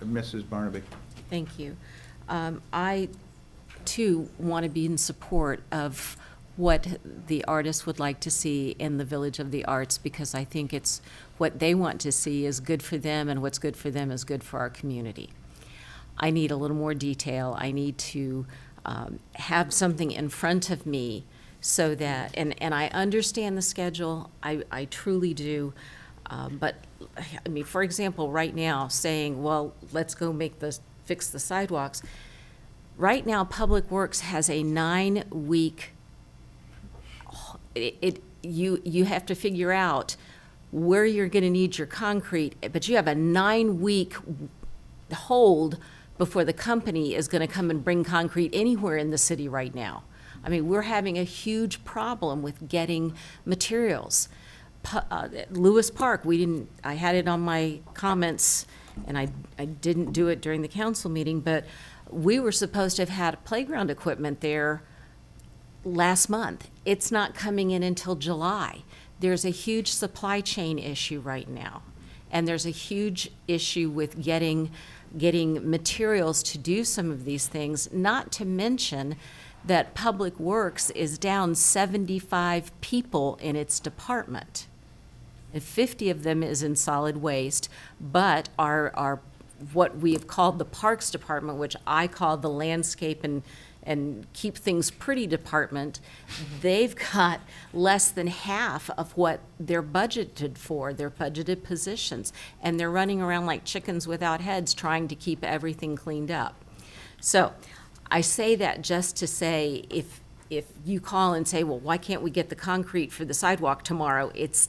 Mrs. Barnaby. Thank you. I, too, want to be in support of what the artists would like to see in the Village of the Arts, because I think it's what they want to see is good for them, and what's good for them is good for our community. I need a little more detail. I need to have something in front of me so that, and I understand the schedule, I truly do, but, I mean, for example, right now, saying, well, let's go fix the sidewalks. Right now, Public Works has a 9-week, you have to figure out where you're gonna need your concrete, but you have a 9-week hold before the company is gonna come and bring concrete anywhere in the city right now. I mean, we're having a huge problem with getting materials. Lewis Park, I had it on my comments, and I didn't do it during the council meeting, but we were supposed to have had playground equipment there last month. It's not coming in until July. There's a huge supply chain issue right now, and there's a huge issue with getting materials to do some of these things, not to mention that Public Works is down 75 people in its department. And 50 of them is in solid waste, but our what we have called the Parks Department, which I call the landscape and keep things pretty department, they've got less than half of what they're budgeted for, their budgeted positions. And they're running around like chickens without heads trying to keep everything cleaned up. So I say that just to say, if you call and say, well, why can't we get the concrete for the sidewalk tomorrow? It's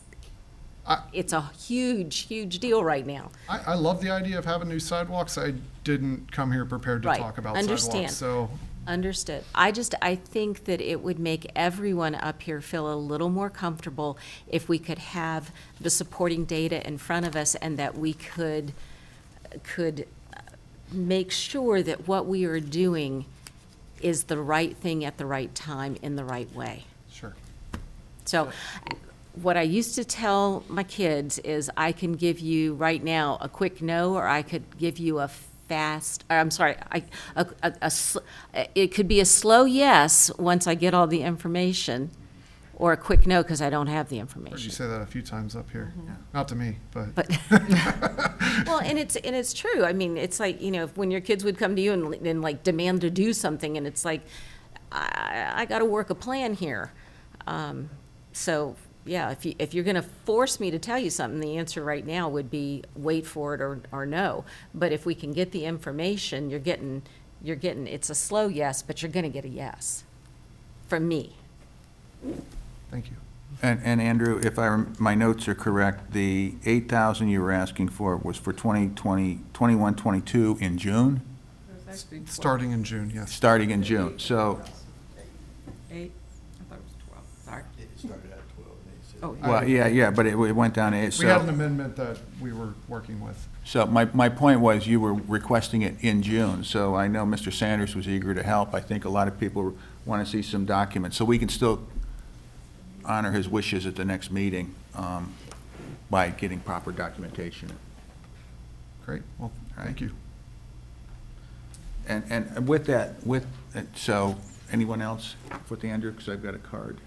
a huge, huge deal right now. I love the idea of having new sidewalks. I didn't come here prepared to Right. talk about Understand. sidewalks, so. Understood. I think that it would make everyone up here feel a little more comfortable if we could have the supporting data in front of us, and that we could make sure that what we are doing is the right thing at the right time in the right way. Sure. So what I used to tell my kids is I can give you right now a quick no, or I could give you a it could be a slow yes once I get all the information, or a quick no because I don't have the Heard you information. say that a few times up here. Not to me, but. Well, and it's true. I mean, it's like, you know, when your kids would come to you and like demand to do something, and it's like, I got to work a plan here. So, yeah, if you're going to force me to tell you something, the answer right now would be wait for it or no. But if we can get the information, you're getting, it's a slow yes, but you're going to get a yes from me. Thank you. And Andrew, if my notes are correct, the 8,000 you were asking for was for 2020, 21, 22 in June? Starting in June, yes. Starting in June, so, 8, I thought it was 12, sorry. It started at 12, and Oh, well, yeah, but it went down to 8, We had an so, amendment that we were working with. so my point was you were requesting it in June, so I know Mr. Sanders was eager to help. I think a lot of people want to see some documents, so we can still honor his wishes at the next meeting by getting proper documentation. Great, well, thank you. And with that, so, anyone else with Andrew, because I've got a card.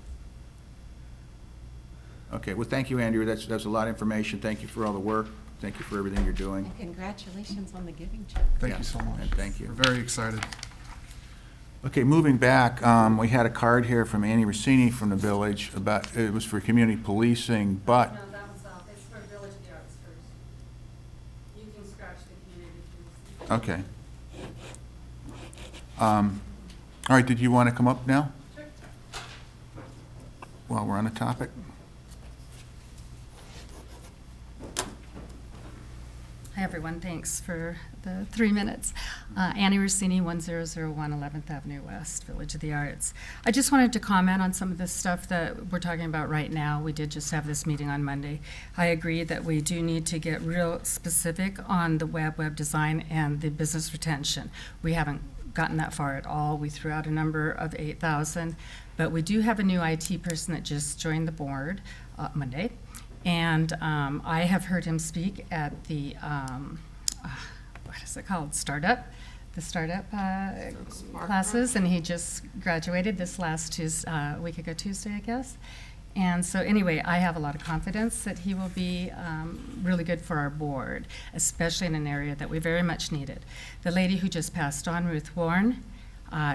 Okay, well, thank you, Andrew, that's a lot of information, thank you for all the work, thank you for everything you're doing. And congratulations on the giving check. Thank Yeah, you so much. and thank you. We're very excited. Okay, moving back, we had a card here from Annie Rossini from the village about, it was for community policing, but, No, that one's off. It's for Village of the Arts first. You can scratch the community first. okay. All right, did you want to come up now? Sure. While we're on the topic? Hi, everyone. Thanks for the 3 minutes. Annie Rossini, 1001 11th Avenue West, Village of the Arts. I just wanted to comment on some of the stuff that we're talking about right now. We did just have this meeting on Monday. I agree that we do need to get real specific on the web design and the business retention. We haven't gotten that far at all. We threw out a number of 8,000, but we do have a new IT person that just joined the board Monday. And I have heard him speak at the, what is it called, the startup classes, and he just graduated this last week ago Tuesday, I guess. And so anyway, I have a lot of confidence that he will be really good for our board, especially in an area that we very much needed. The lady who just passed on, Ruth Warren,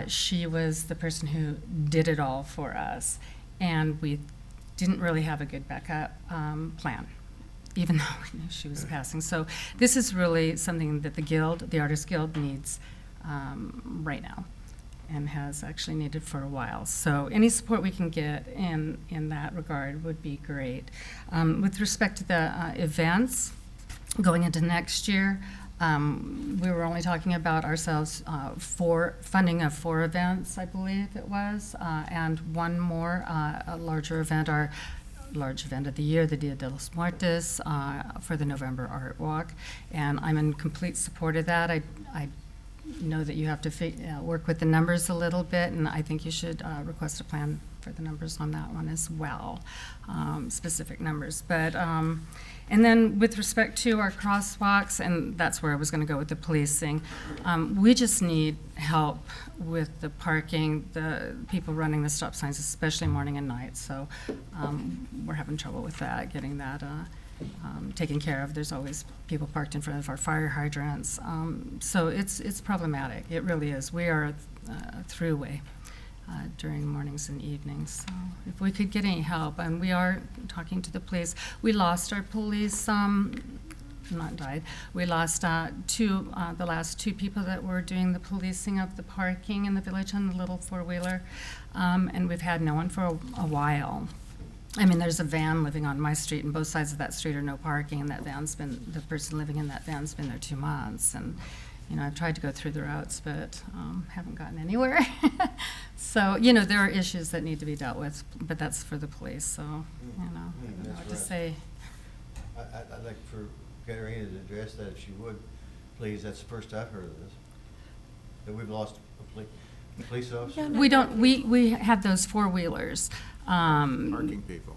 she was the person who did it all for us. And we didn't really have a good backup plan, even though we knew she was passing. So this is really something that the Artists Guild needs right now, and has actually needed for a while. So any support we can get in that regard would be great. With respect to the events going into next year, we were only talking about ourselves for funding of 4 events, I believe it was, and one more, a larger event, our large event of the year, the Dia de los Muertos, for the November Art Walk. And I'm in complete support of that. I know that you have to work with the numbers a little bit, and I think you should request a plan for the numbers on that one as well, specific numbers. But and then with respect to our crosswalks, and that's where I was going to go with the policing, we just need help with the parking, the people running the stop signs, especially morning and night. So we're having trouble with that, getting that taken care of. There's always people parked in front of our fire hydrants. So it's problematic. It really is. We are a throughway during mornings and evenings. So if we could get any help, and we are talking to the police. We lost our police, not died. We lost the last 2 people that were doing the policing of the parking in the village on the little 4-wheeler, and we've had no one for a while. I mean, there's a van living on my street, and both sides of that street are no parking, and the person living in that van's been there 2 months. And you know, I've tried to go through the routes, but haven't gotten anywhere. So, you know, there are issues that need to be dealt with, but that's for the police, so, you know, I don't know what to say. I'd like for Katerina to address that if she would, please. That's the first I've heard of this, that we've lost a police officer. We have those 4-wheelers. Parking people.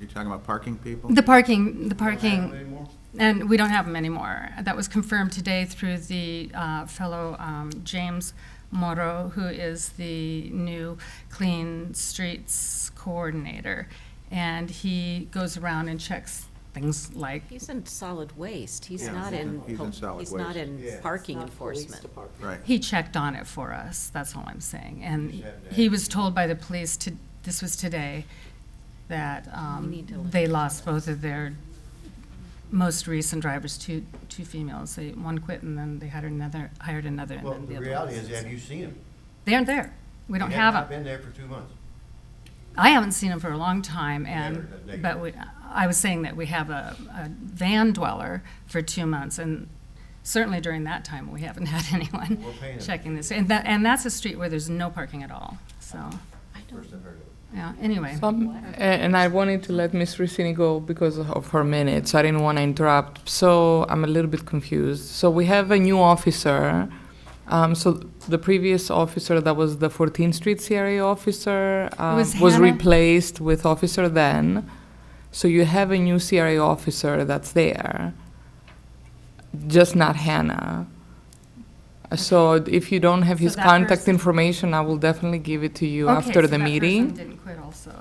You're talking about parking people? The parking, Don't have them anymore? and we don't have them anymore. That was confirmed today through the fellow James Morrow, who is the new Clean Streets coordinator. And he goes around and checks things like, He's in solid waste. He's Yeah, not he's in solid he's not waste. in parking enforcement. Right. he checked on it for us, that's all I'm saying. And he was told by the police, this was today, that We need to let they lost both of their most recent drivers, two females. One quit and then they hired another, and Well, then the the other reality one. is, have you seen him? They aren't there. We don't have I've them. been there for 2 months. I haven't seen them for a long time, Never, but I was saying that we have a van dweller for 2 months, and certainly during that time, we haven't had anyone We're paying them. checking this. And that's a street where there's no parking at all, so, First I've heard of it. yeah, anyway. And I wanted to let Ms. Ricini go because of her minutes. I didn't want to interrupt. So I'm a little bit confused. So we have a new officer. So the previous officer that was the 14th Street CRA officer was was Hannah. replaced with Officer then. So you have a new CRA officer that's there, just not Hannah. So if you don't have So his that contact person- information, I will definitely give it to you Okay, after so the that meeting. person didn't quit also.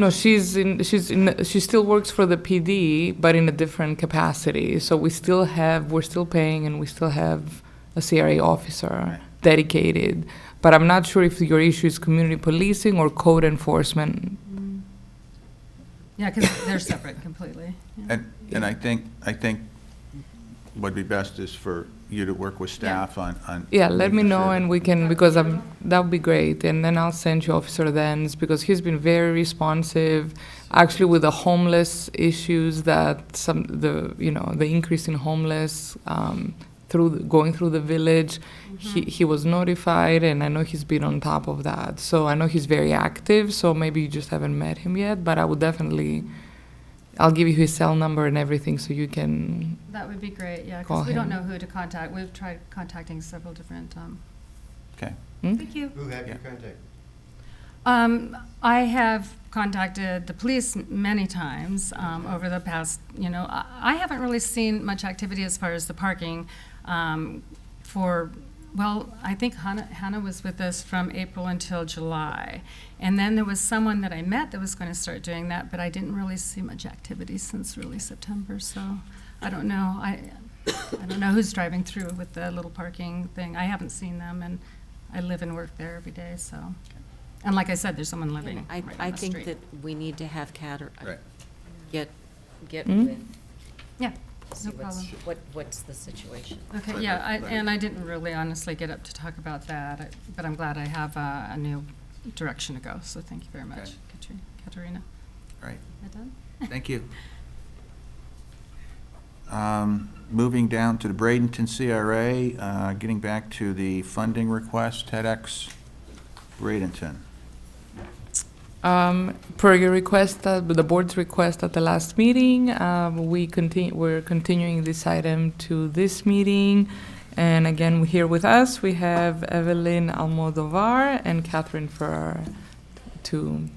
No, she still works for the PD, but in a different capacity. So we're still paying, and we still have a CRA officer dedicated. But I'm not sure if your issue is community policing or code enforcement. Yeah, because they're separate completely. Yeah. And I think what'd be best is for you to work with staff on. Yeah, let me making know sure and we can, because that would be great. And then I'll send you Officer Dens, because he's been very responsive, actually with the homeless issues that the increase in homeless, going through the village, he was notified, and I know he's been on top of that. So I know he's very active, so maybe you just haven't met him yet, but I would definitely, I'll give you his cell number and everything so you can, That would be great, yeah, Call because we don't him. know who to contact. We've tried contacting several different, Okay. thank you. Who have you Yeah. contacted? I have contacted the police many times over the past, I haven't really seen much activity as far as the parking I think Hannah was with us from April until July. And then there was someone that I met that was going to start doing that, but I didn't really see much activity since really September, so I don't know. I don't know who's driving through with the little parking thing. I haven't seen them, and I live and work there every day, so. And like I said, there's someone living I right on I the think street. that we need to have Right. get Hmm? with, Yeah, see no problem. what's the situation. Okay, yeah, and I didn't really honestly get up to talk about that, but I'm glad I have a new direction to go, so thank you very much, Okay. Katerina. Right. Am I done? Thank you. Moving down to the Bradenton CRA, getting back to the funding request, TEDx Bradenton. Per your request, the board's request at the last meeting, we're continuing this item to this meeting. And again, here with us, we have Evelyn Almodovar and Catherine Ferrer to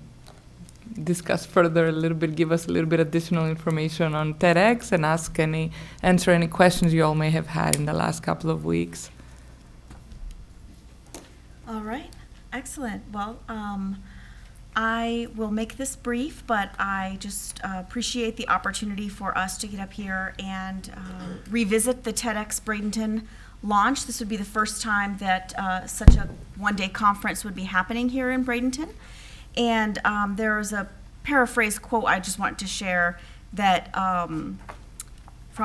discuss further a little bit, give us a little bit additional information on TEDx and answer any questions you all may have had in the last couple of weeks. All right, excellent. Well, I will make this brief, but I just appreciate the opportunity for us to get up here and revisit the TEDx Bradenton launch. This would be the first time that such a one-day conference would be happening here in Bradenton. And there is a paraphrase quote I just want to share that from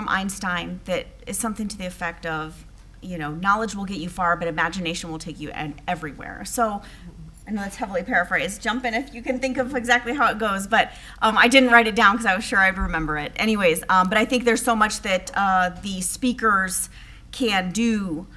Einstein that is something to the effect of, knowledge will get you far, but imagination will take you everywhere. So I know that's heavily paraphrased. Jump in if you can think of exactly how it goes, but I didn't write it down because I was sure I'd remember it. Anyways, but I think there's so much that the speakers can do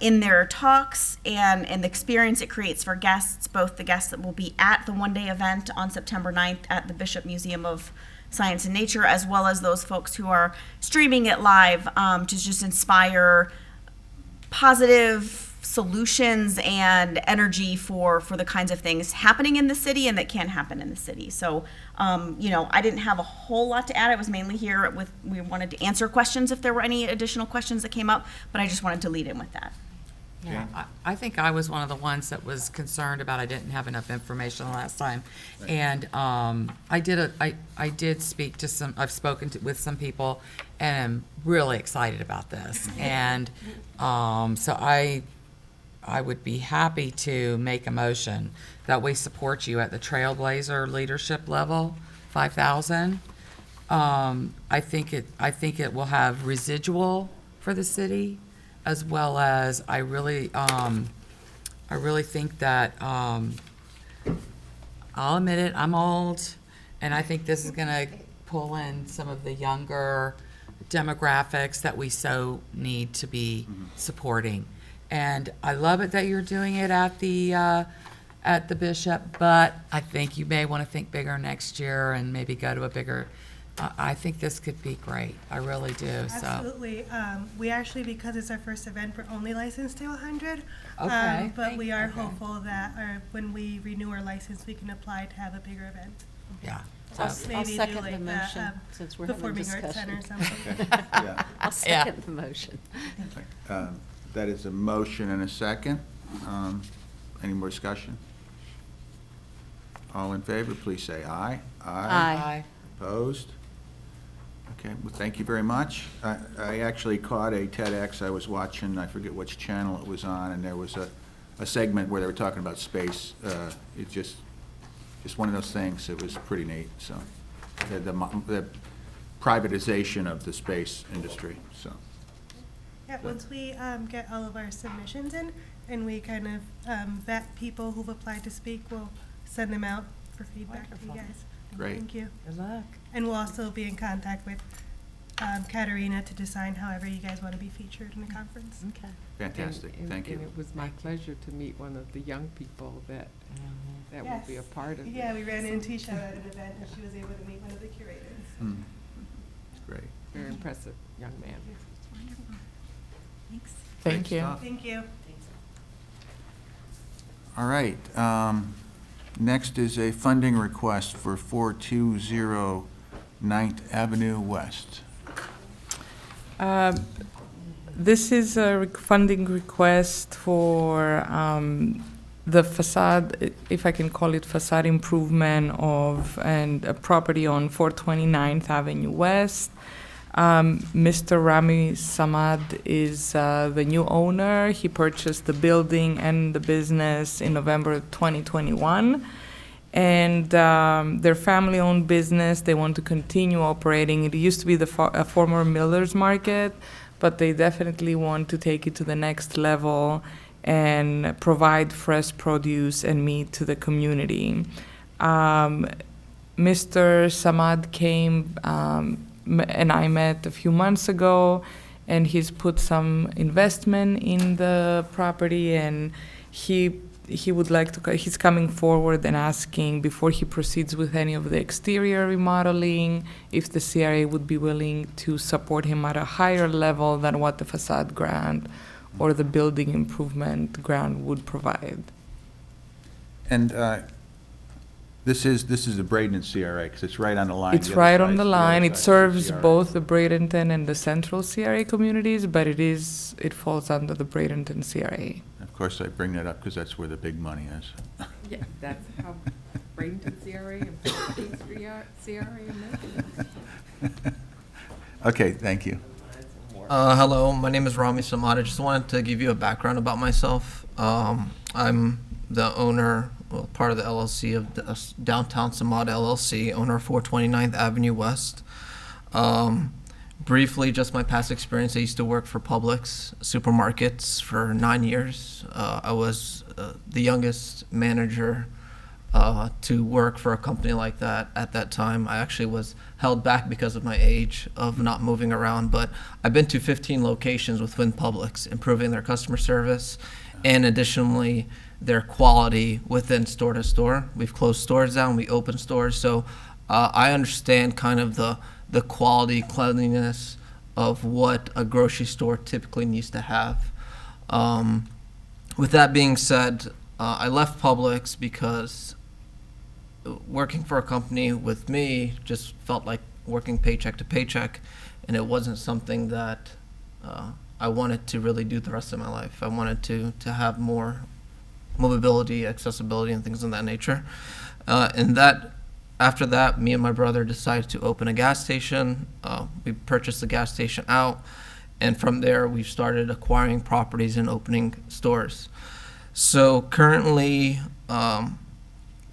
in their talks and the experience it creates for guests, both the guests that will be at the one-day event on September 9th at the Bishop Museum of Science and Nature, as well as those folks who are streaming it live to just inspire positive solutions and energy for the kinds of things happening in the city and that can happen in the city. So, I didn't have a whole lot to add. I was mainly here we wanted to answer questions if there were any additional questions that came up, but I just wanted to lead in with that. Yeah, I think I was one of the ones that was concerned about I didn't have enough information the last time. And I did speak to I've spoken with some people and am really excited about this. And so I would be happy to make a motion that we support you at the Trailblazer leadership level, 5,000. I think it will have residual for the city, as well as I really think that, I'll admit it, I'm old, and I think this is gonna pull in some of the younger demographics that we so need to be supporting. And I love it that you're doing it at the Bishop, but I think you may want to think bigger next year and maybe go to a bigger, I think this could be great. I really do, so. Absolutely. We actually, because it's our first event, we're only licensed to 100. Okay. But we are hopeful that when we renew our license, we can apply to have a bigger event. Yeah. I'll So- I'll Maybe do second like the motion, since we're having Performing Arts Center discussion. or something. Yeah. I'll second the motion. That is a motion and a second. Any more discussion? All in favor, please say aye. Aye. Opposed? Okay, well, thank you very much. I actually caught a TEDx I was watching, I forget which channel it was on, and there was a segment where they were talking about space. It's just one of those things, it was pretty neat, so. The privatization of the space industry, so. Yeah, once we get all of our submissions in and we kind of vet people who've applied to speak, we'll send them out for feedback to you guys. Great. Thank you. Good luck. And we'll also be in contact with Katarina to decide however you guys want to be featured in the conference. Okay. Fantastic, thank you. And it was my pleasure to meet one of the young people that will be a part of it. Yeah, we ran into each other at an event and she was able to meet one of the curators. Hmm. Great. Very impressive young man. Thanks. Thank Great you. stuff. Thank you. All right, next is a funding request for 420 9th Avenue West. This is a funding request for the facade, if I can call it facade improvement of a property on 429th Avenue West. Mr. Rami Samad is the new owner. He purchased the building and the business in November 2021. And their family-owned business, they want to continue operating. It used to be a former Miller's Market, but they definitely want to take it to the next level and provide fresh produce and meat to the community. Mr. Samad came and I met a few months ago, and he's put some investment in the property, and he would like to, he's coming forward and asking, before he proceeds with any of the exterior remodeling, if the CRA would be willing to support him at a higher level than what the facade grant or the building improvement grant would provide. And this is the Bradenton CRA, because it's right on the line. It's The other right on side's the other line. It side's the serves CRA. both the Bradenton and the central CRA communities, but it falls under the Bradenton CRA. Of course, I bring that up because that's where the big money is. Yeah, that's how Bradenton CRA and Philippines CRA are making it. Okay, thank you. Hello, my name is Rami Samad. I just wanted to give you a background about myself. I'm the owner, well, part of the LLC of Downtown Samad LLC, owner of 429th Avenue West. Briefly, just my past experience, I used to work for Publix supermarkets for 9 years. I was the youngest manager to work for a company like that at that time. I actually was held back because of my age of not moving around, but I've been to 15 locations within Publix, improving their customer service and additionally their quality within store to store. We've closed stores down, we open stores, so I understand kind of the quality, cleanliness of what a grocery store typically needs to have. With that being said, I left Publix because working for a company with me just felt like working paycheck to paycheck, and it wasn't something that I wanted to really do the rest of my life. I wanted to have more mobility, accessibility, and things of that nature. After that, me and my brother decided to open a gas station. We purchased the gas station out, and from there, we've started acquiring properties and opening stores. So currently,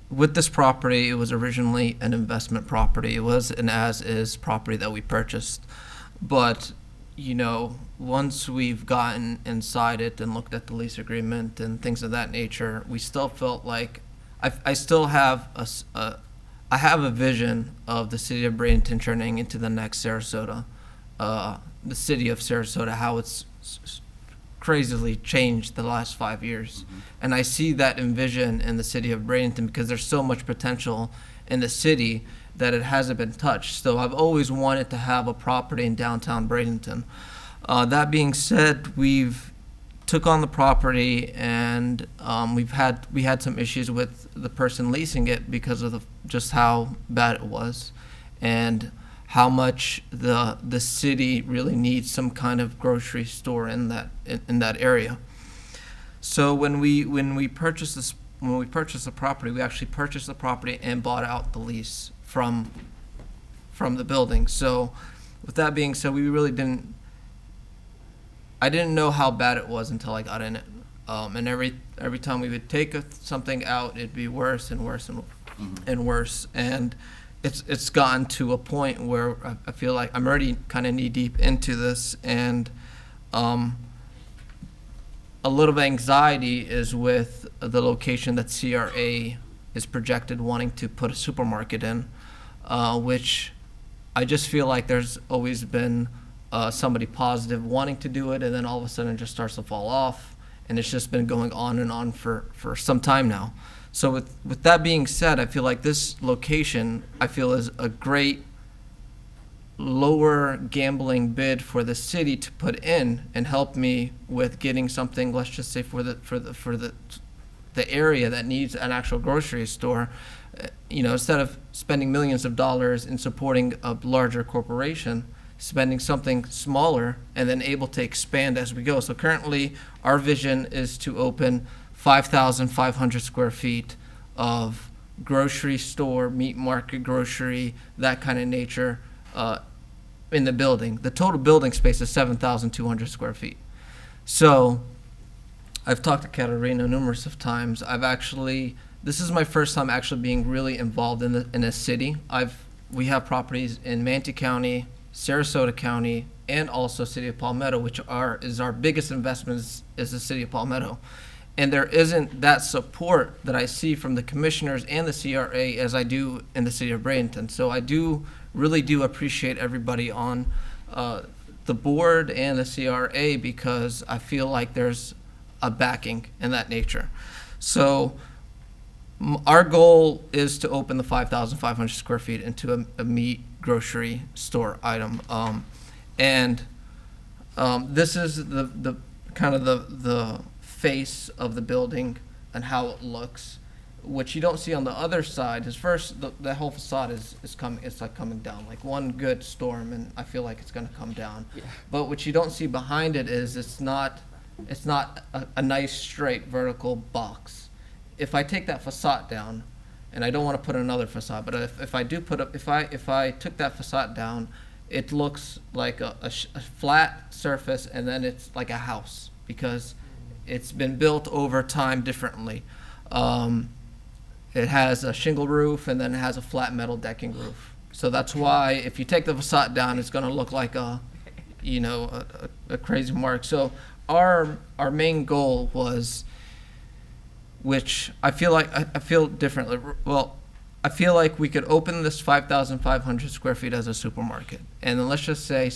with this property, it was originally an investment property. It was an as-is property that we purchased. But, you know, once we've gotten inside it and looked at the lease agreement and things of that nature, we still felt like I still have I have a vision of the city of Bradenton turning into the next Sarasota, the city of Sarasota, how it's crazily changed the last 5 years. And I see that envision in the city of Bradenton because there's so much potential in the city that it hasn't been touched. So I've always wanted to have a property in downtown Bradenton. That being said, we've took on the property, and we had some issues with the person leasing it because of just how bad it was, and how much the city really needs some kind of grocery store in that area. So when we purchased the property, we actually purchased the property and bought out the lease from the building. So with that being said, I didn't know how bad it was until I got in it. And every time we would take something out, it'd be worse and worse and worse. And it's gotten to a point where I feel like I'm already kind of knee deep into this, and a little bit of anxiety is with the location that CRA is projected wanting to put a supermarket in, which I just feel like there's always been somebody positive wanting to do it, and then all of a sudden it just starts to fall off, and it's just been going on and on for some time now. So with that being said, I feel like this location, I feel, is a great lower gambling bid for the city to put in and help me with getting something, let's just say for the area that needs an actual grocery store. You know, instead of spending millions of dollars in supporting a larger corporation, spending something smaller and then able to expand as we go. So currently, our vision is to open 5,500 square feet of grocery store, meat market, grocery, that kind of nature in the building. The total building space is 7,200 square feet. So I've talked to Katerina numerous of times. This is my first time actually being really involved in a city. We have properties in Manatee County, Sarasota County, and also City of Palmetto, which is our biggest investment is the City of Palmetto. And there isn't that support that I see from the commissioners and the CRA as I do in the City of Bradenton. So I really do appreciate everybody on the board and the CRA, because I feel like there's a backing in that nature. So our goal is to open the 5,500 square feet into a meat grocery store item. This is the kind of the face of the building and how it looks. What you don't see on the other side is first the whole facade is coming. It's like coming down, like one good storm, and I feel like it's going to come down. Yeah. But what you don't see behind it is it's not a nice straight vertical box. If I take that facade down, and I don't want to put another facade, but if I took that facade down, it looks like a flat surface, and then it's like a house because it's been built over time differently. It has a shingle roof, and then it has a flat metal decking roof. So that's why if you take the facade down, it's going to look like a crazy mark. So our main goal was, which I feel differently. Well, I feel like we could open this 5,500 square feet as a supermarket, and then let's just say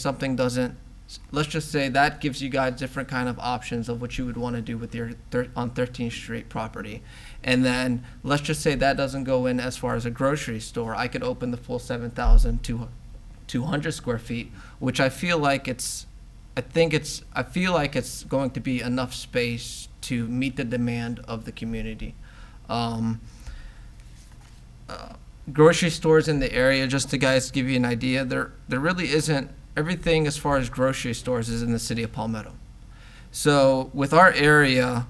that gives you guys different kind of options of what you would want to do with your on 13th Street property. And then let's just say that doesn't go in as far as a grocery store. I could open the full 7,200 square feet, which I feel like it's going to be enough space to meet the demand of the community. Grocery stores in the area, just to guys give you an idea, there really isn't everything as far as grocery stores is in the city of Palmetto. So with our area,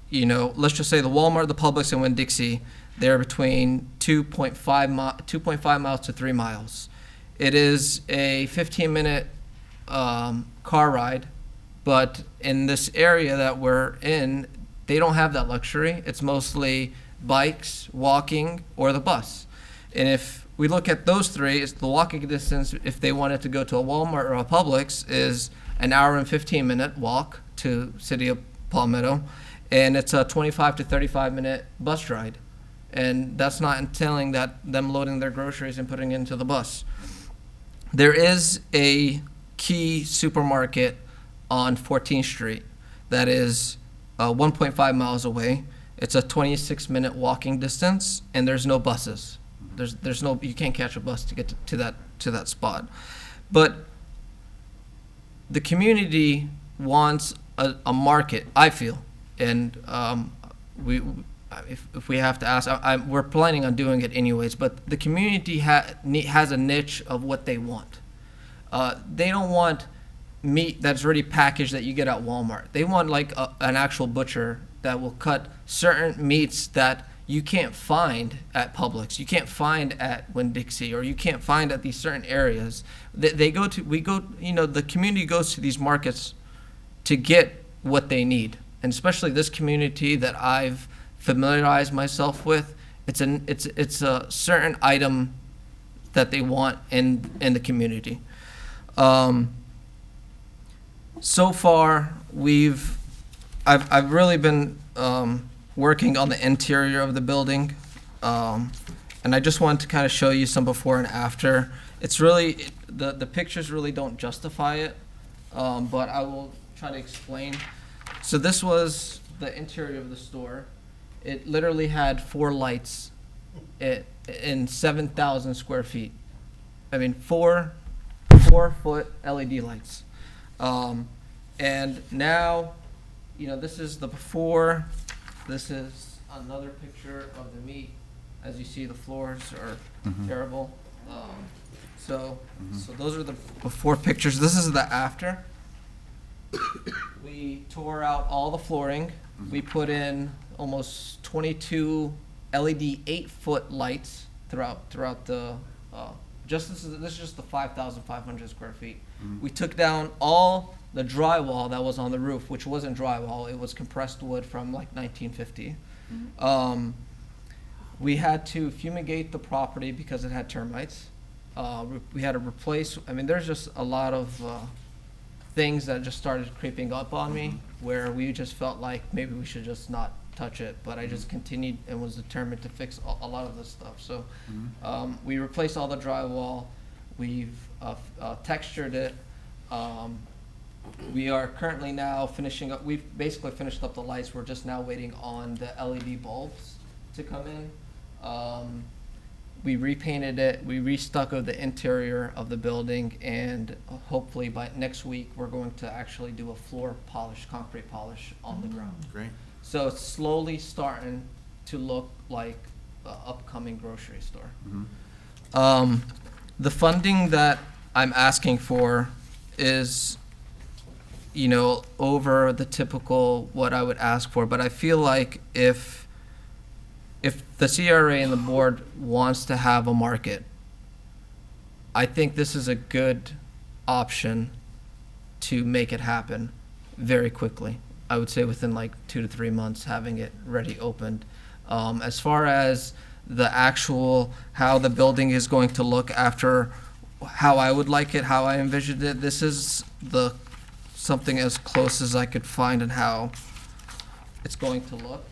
you know, let's just say the Walmart, the Publix, and Winn-Dixie, they're between 2.5 miles to 3 miles. It is a 15-minute car ride, but in this area that we're in, they don't have that luxury. It's mostly bikes, walking, or the bus. And if we look at those three, it's the walking distance, if they wanted to go to a Walmart or a Publix, is an hour and 15-minute walk to city of Palmetto, and it's a 25 to 35-minute bus ride. And that's not entailing that them loading their groceries and putting it into the bus. There is a key supermarket on 14th Street that is 1.5 miles away. It's a 26-minute walking distance, and there's no buses. There's no, you can't catch a bus to get to that spot. But the community wants a market, I feel, and if we have to ask, we're planning on doing it anyways, but the community has a niche of what they want. They don't want meat that's already packaged that you get at Walmart. They want like an actual butcher that will cut certain meats that you can't find at Publix, you can't find at Winn-Dixie, or you can't find at these certain areas. The community goes to these markets to get what they need, and especially this community that I've familiarized myself with. It's a certain item that they want in the community. So far, I've really been working on the interior of the building, and I just wanted to kind of show you some before and after. It's really, the pictures really don't justify it, but I will try to explain. So this was the interior of the store. It literally had 4 lights in 7,000 square feet. I mean, 4-foot LED lights. And now, you know, this is the before. This is another picture of the meat. As you see, the floors are terrible. So those are the before pictures. This is the after. We tore out all the flooring. We put in almost 22 LED 8-foot lights throughout the. This is just the 5,500 square feet. We took down all the drywall that was on the roof, which wasn't drywall. It was compressed wood from like 1950. We had to fumigate the property because it had termites. We had to replace. I mean, there's just a lot of things that just started creeping up on me, where we just felt like maybe we should just not touch it. But I just continued and was determined to fix a lot of this stuff. So we replaced all the drywall. We've textured it. We are currently now finishing up. We've basically finished up the lights. We're just now waiting on the LED bulbs to come in. We repainted it. We restuccoed the interior of the building, and hopefully by next week we're going to actually do a floor polish, concrete polish on the ground. Great. So it's slowly starting to look like the upcoming grocery store. The funding that I'm asking for is, you know, over the typical what I would ask for, but I feel like if the CRA and the board wants to have a market, I think this is a good option to make it happen very quickly. I would say within like 2 to 3 months, having it ready opened. As far as the actual, how the building is going to look after how I would like it, how I envisioned it, this is something as close as I could find and how it's going to look.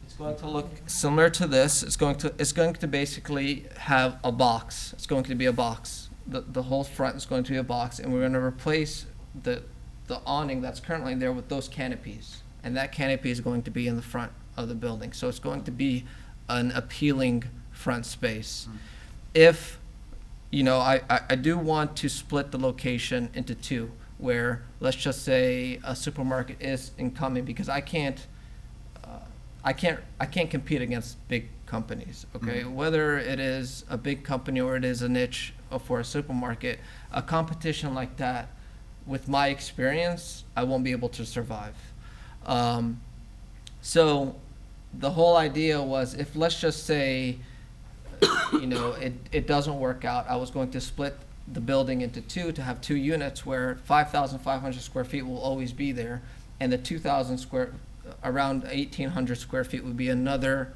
It's going to look similar to this. It's going to basically have a box. It's going to be a box. The whole front is going to be a box, and we're going to replace the awning that's currently there with those canopies, and that canopy is going to be in the front of the building. So it's going to be an appealing front space. If, you know, I do want to split the location into 2, where let's just say a supermarket is incoming, because I can't compete against big companies, okay? Whether it is a big company or it is a niche for a supermarket, a competition like that, with my experience, I won't be able to survive. So the whole idea was, if let's just say, it doesn't work out, I was going to split the building into two to have 2 units where 5,500 square feet will always be there, and the around 1,800 square feet would be another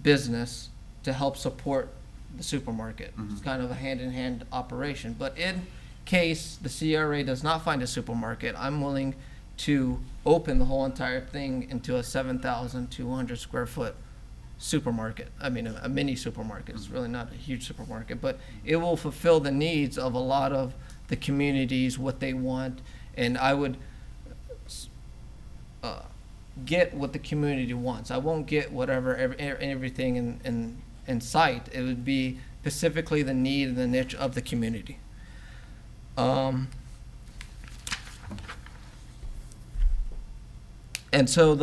business to help support the supermarket. It's kind of a hand-in-hand operation. But in case the CRA does not find a supermarket, I'm willing to open the whole entire thing into a 7,200 square foot supermarket. I mean, a mini supermarket. It's really not a huge supermarket, but it will fulfill the needs of a lot of the communities, what they want, and I would get what the community wants. I won't get whatever everything in sight. It would be specifically the need and the niche of the community. And so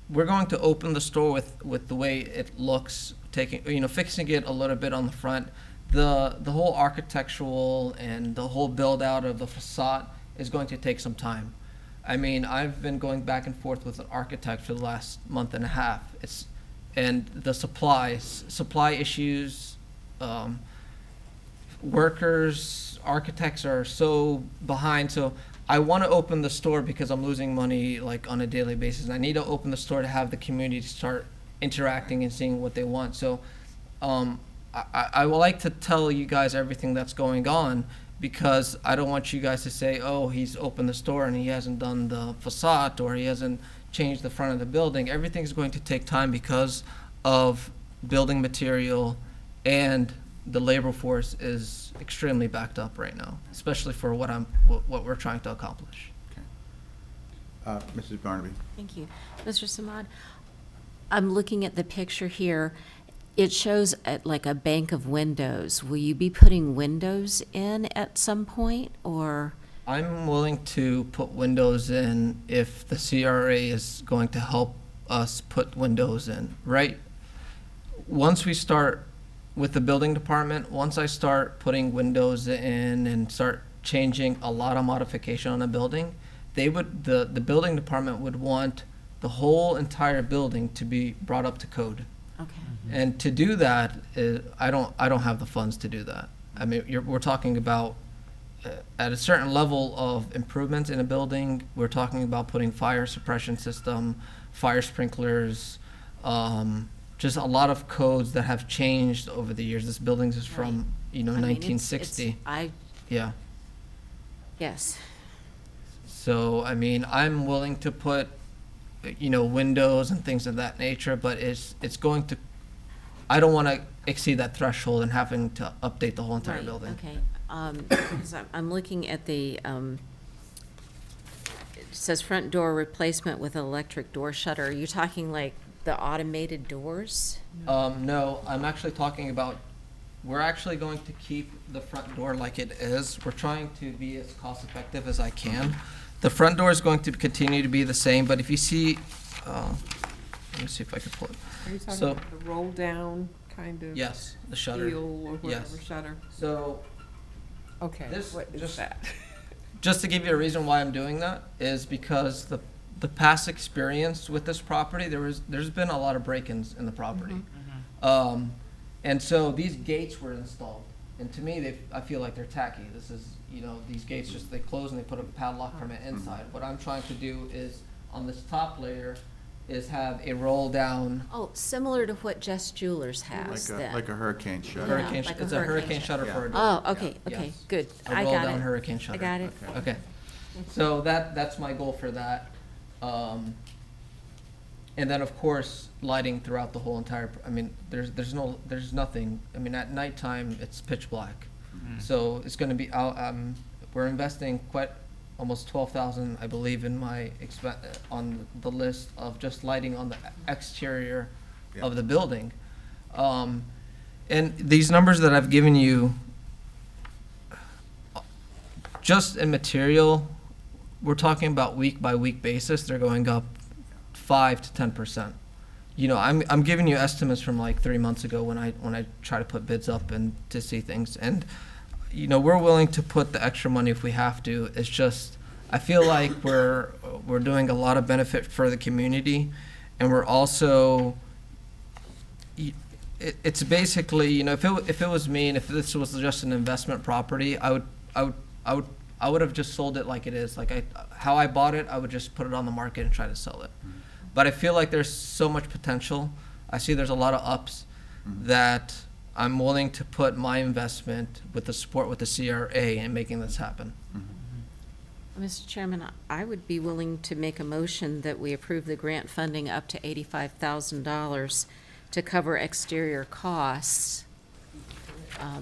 we're going to open the store with the way it looks, fixing it a little bit on the front. The whole architectural and the whole build out of the facade is going to take some time. I mean, I've been going back and forth with an architect for the last month and a half. And the supply issues, workers, architects are so behind. So I want to open the store because I'm losing money like on a daily basis. I need to open the store to have the community start interacting and seeing what they want. So I would like to tell you guys everything that's going on, because I don't want you guys to say, oh, he's opened the store and he hasn't done the facade or he hasn't changed the front of the building. Everything's going to take time because of building material, and the labor force is extremely backed up right now, especially for what we're trying to accomplish. Mrs. Barnaby. Thank you. Mr. Samad, I'm looking at the picture here. It shows like a bank of windows. Will you be putting windows in at some point, or? I'm willing to put windows in if the CRA is going to help us put windows in, right? Once we start with the building department, once I start putting windows in and start changing a lot of modification on a building, the building department would want the whole entire building to be brought up to code. Okay. And to do that, I don't have the funds to do that. I mean, we're talking about at a certain level of improvements in a building. We're talking about putting fire suppression system, fire sprinklers, just a lot of codes that have changed over the years. This building is from, I mean, 1960. Yeah. Yes. So, I mean, I'm willing to put, windows and things of that nature, but it's going to, I don't want to exceed that threshold and having to update the whole entire Right, building. okay. Because I'm looking at the, it says front door replacement with electric door shutter. Are you talking like the automated doors? No, I'm actually talking about, we're actually going to keep the front door like it is. We're trying to be as cost effective as I can. The front door is going to continue to be the same, but if you see, let me see if I can pull it. Are you talking So- about the roll down kind of? Yes, the shutter. Steel or whatever Yes. shutter? So, Okay, This what is just- that? just to give you a reason why I'm doing that is because the past experience with this property, there's been a lot of break-ins in the property. And so these gates were installed, and to me, I feel like they're tacky. This is, these gates they close and they put a padlock from it inside. What I'm trying to do is, on this top layer, is have a roll down Oh, similar to what Jess Jewelers has then. Like a hurricane shutter. hurricane, like a it's a hurricane hurricane shutter shutter. for a door. Oh, okay, okay, Yes. good. A I roll got down it. hurricane shutter. I got it. Okay, so that's my goal for that. And then, of course, lighting throughout the whole entire, I mean, there's nothing, I mean, at nighttime, it's pitch black. So it's gonna be out, we're investing almost 12,000, I believe, in on the list of just lighting on the exterior of the building. And these numbers that I've given you, just in material, we're talking about week by week basis, they're going up 5 to 10%. you know, I'm giving you estimates from like 3 months ago when I try to put bids up and to see things. And, you know, we're willing to put the extra money if we have to. It's just, I feel like we're doing a lot of benefit for the community, and we're also, it's basically, you know, if it was me and if this was just an investment property, I would have just sold it like it is. Like how I bought it, I would just put it on the market and try to sell it. But I feel like there's so much potential. I see there's a lot of ups that I'm willing to put my investment with the support with the CRA in making this happen. Mr. Chairman, I would be willing to make a motion that we approve the grant funding up to $85,000 to cover exterior costs. I'll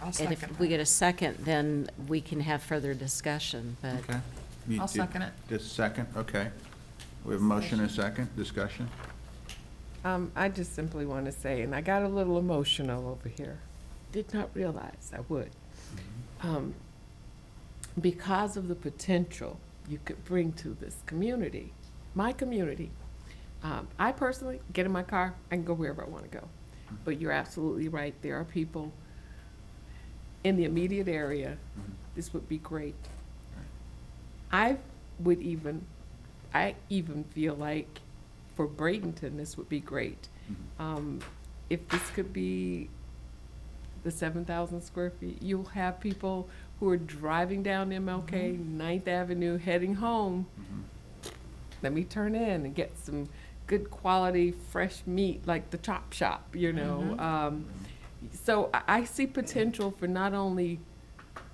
And second if we get a second, then we can have further discussion, but. Okay. You I'll did- second it. Just second, okay. We have a motion and a second, discussion. I just simply want to say, and I got a little emotional over here. Did not realize I would. Because of the potential you could bring to this community, my community. I personally get in my car, I can go wherever I want to go. But you're absolutely right. There are people in the immediate area. This would be great. I even feel like for Bradenton, this would be great. If this could be the 7,000 square feet, you'll have people who are driving down MLK, 9th Avenue, heading home. Let me turn in and get some good quality, fresh meat, like the chop shop, you know. So I see potential for not only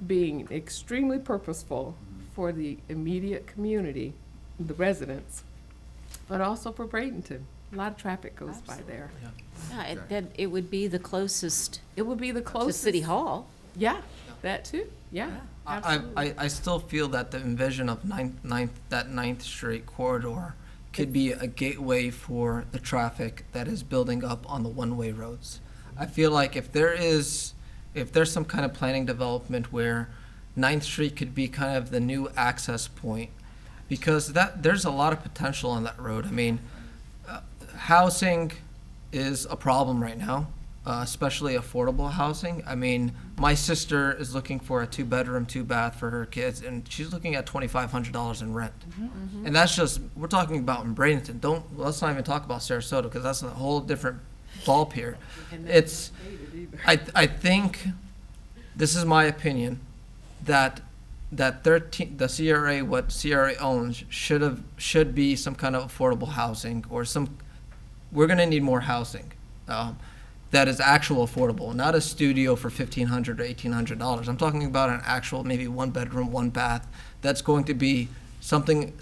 being extremely purposeful for the immediate community, the residents, but also for Bradenton. A lot of traffic goes by there. Yeah, it would be the closest It would be the to closest. City Hall. Yeah, that too. Yeah, absolutely. I still feel that the envision of that 9th Street corridor could be a gateway for the traffic that is building up on the one-way roads. I feel like if there's some kind of planning development where 9th Street could be kind of the new access point, because there's a lot of potential on that road. I mean, housing is a problem right now, especially affordable housing. I mean, my sister is looking for a 2-bedroom, 2-bath for her kids, and she's looking at $2,500 in rent. And that's just, we're talking about in Bradenton. Let's not even talk about Sarasota, because that's a whole different ball here. I think, this is my opinion, that 13, the CRA, what CRA owns, should be some kind of affordable housing, or we're gonna need more housing that is actual affordable, not a studio for $1,500 or $1,800. I'm talking about an actual, maybe 1-bedroom, 1-bath, that's going to be something,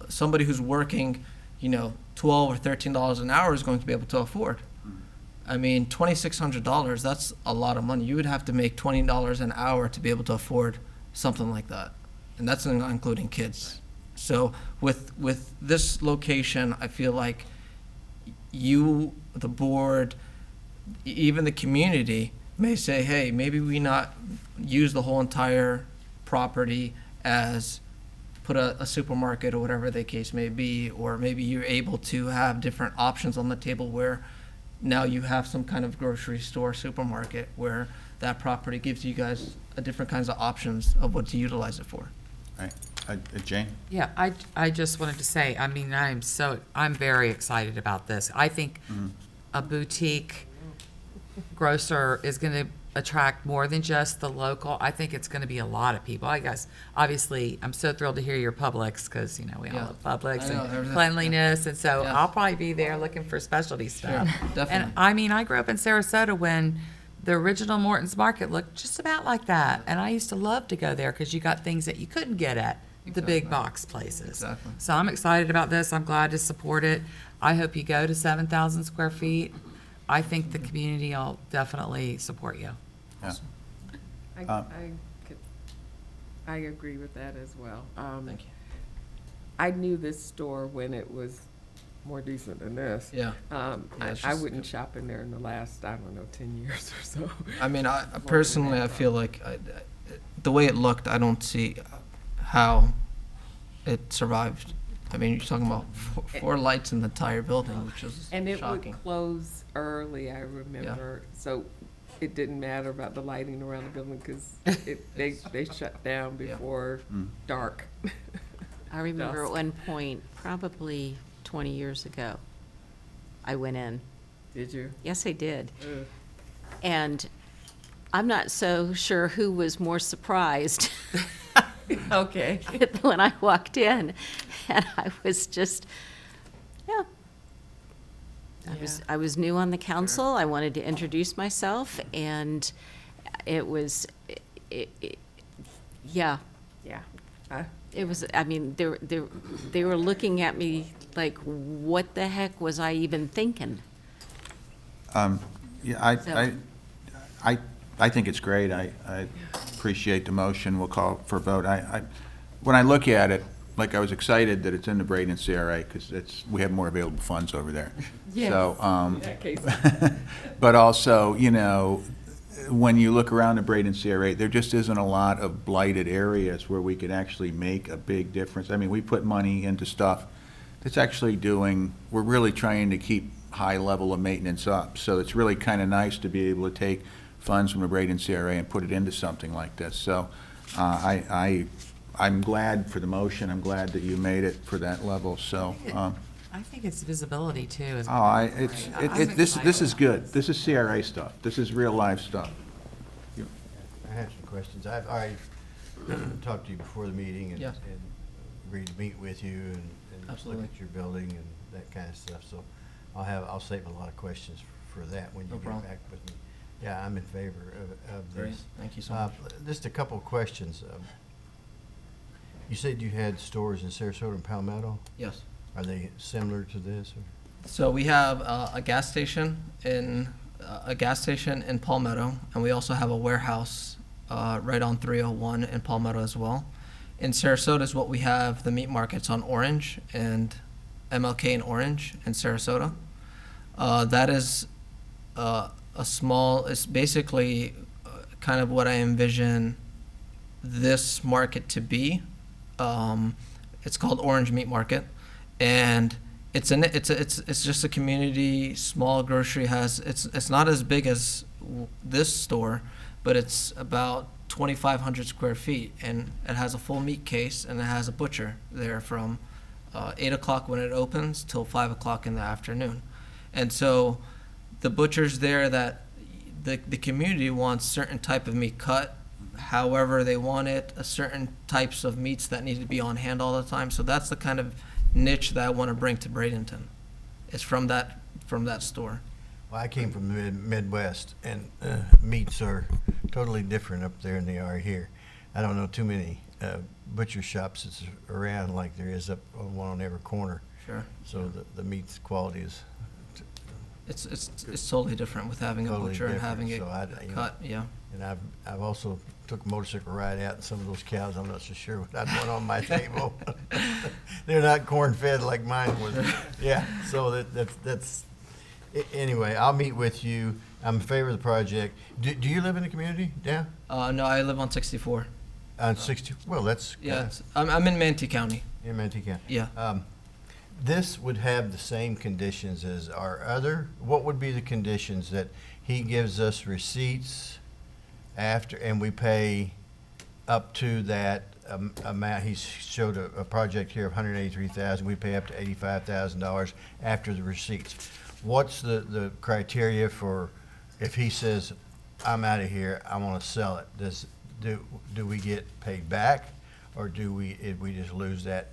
somebody who's working, you know, $12 or $13 an hour is going to be able to afford. I mean, $2,600, that's a lot of money. You would have to make $20 an hour to be able to afford something like that. And that's not including kids. So with this location, I feel like you, the board, even the community may say, hey, maybe we not use the whole entire property as put a supermarket or whatever the case may be, or maybe you're able to have different options on the table where now you have some kind of grocery store, supermarket, where that property gives you guys a different kinds of options of what to utilize it for. Right. Jane? Yeah, I just wanted to say, I mean, I'm very excited about this. I think a boutique grocer is going to attract more than just the local. I think it's going to be a lot of people. I guess, obviously, I'm so thrilled to hear your Publix, because, you know, we all Yeah. love Publix I know, and everything. cleanliness, and so Yes. I'll probably be there looking for specialty stuff. definitely. And I mean, I grew up in Sarasota when the original Morton's Market looked just about like that, and I used to love to go there because you got things that you couldn't get at the big box places. Exactly. So I'm excited about this. I'm glad to support it. I hope you go to 7,000 square feet. I think the community will definitely support you. Yeah. I agree with that as well. Thank you. I knew this store when it was more decent than this. Yeah. it's I just- wouldn't shop in there in the last, I don't know, 10 years or so. I mean, personally, I feel like the way it looked, I don't see how it survived I mean, you're talking about four lights in the entire building, which is And it shocking. would close early, I remember, so it didn't matter about the lighting around the building, because they shut down before dark. I remember at Dusk. one point, probably 20 years ago, I went in. Did you? Yes, I did. Ugh. And I'm not so sure who was more surprised Okay. when I walked in. And I was just, yeah. I was new on the council. I wanted to introduce myself, and it was, yeah. Yeah. It was, I mean, they were looking at me like, what the heck was I even thinking? Yeah, I think it's great. I appreciate the motion. We'll call for a vote. When I look at it, like, I was excited that it's in the Bradenton CRA, because we have more available funds over there. Yes, So, in that case. but also, you know, when you look around the Bradenton CRA, there just isn't a lot of blighted areas where we could actually make a big difference. I mean, we put money into stuff that's actually we're really trying to keep high level of maintenance up. So it's really kind of nice to be able to take funds from the Bradenton CRA and put it into something like this. So I'm glad for the motion. I'm glad that you made it for that level. So, I think it's visibility too. this is good. This is CRA stuff. This is real life stuff. I have some questions. I've already talked to you before the meeting and Yes. and agreed to meet with you and look Absolutely. at your building and that kind of stuff. So I'll save a lot of questions for that when you No get problem. back with me. Yeah, I'm in favor of Great. this. Thank you so much. Just a couple of questions. You said you had stores in Sarasota and Palmetto. Yes. Are they similar to this? Or? So we have a gas station in Palmetto, and we also have a warehouse right on 301 in Palmetto as well. In Sarasota is what we have the meat markets on Orange and MLK and Orange in Sarasota. That is it's basically kind of what I envision this market to be. It's called Orange Meat Market, and it's just a community small grocery. It's not as big as this store, but it's about 2,500 square feet, and it has a full meat case, and it has a butcher there from 8 o'clock when it opens till 5 o'clock in the afternoon. And so the butchers there, that the community wants certain type of meat cut however they want it, certain types of meats that need to be on hand all the time. So that's the kind of niche that I want to bring to Bradenton. It's from that store. Well, I came from the Midwest, and meats are totally different up there than they are here. I don't know too many butcher shops that's around like there is up on one on every corner. Sure. So the meat's quality is It's totally different with having a totally butcher and different. having it So cut. Yeah. And I've also took a motorcycle ride out, and some of those cows, I'm not so sure what I'd want on my table. They're not corn fed like mine was. Yeah. So anyway, I'll meet with you. I'm in favor of the project. Do you live in the community? Yeah. No, I live on 64. On 60. Well, that's Yeah, I'm in Manatee County. in Manatee County. Yeah. This would have the same conditions as our other. What would be the conditions that he gives us receipts after, and we pay up to that amount? He showed a project here of $183,000. We pay up to $85,000 after the receipts. What's the criteria for if he says, "I'm out of here, I want to sell it"? Do we get paid back, or do we just lose that?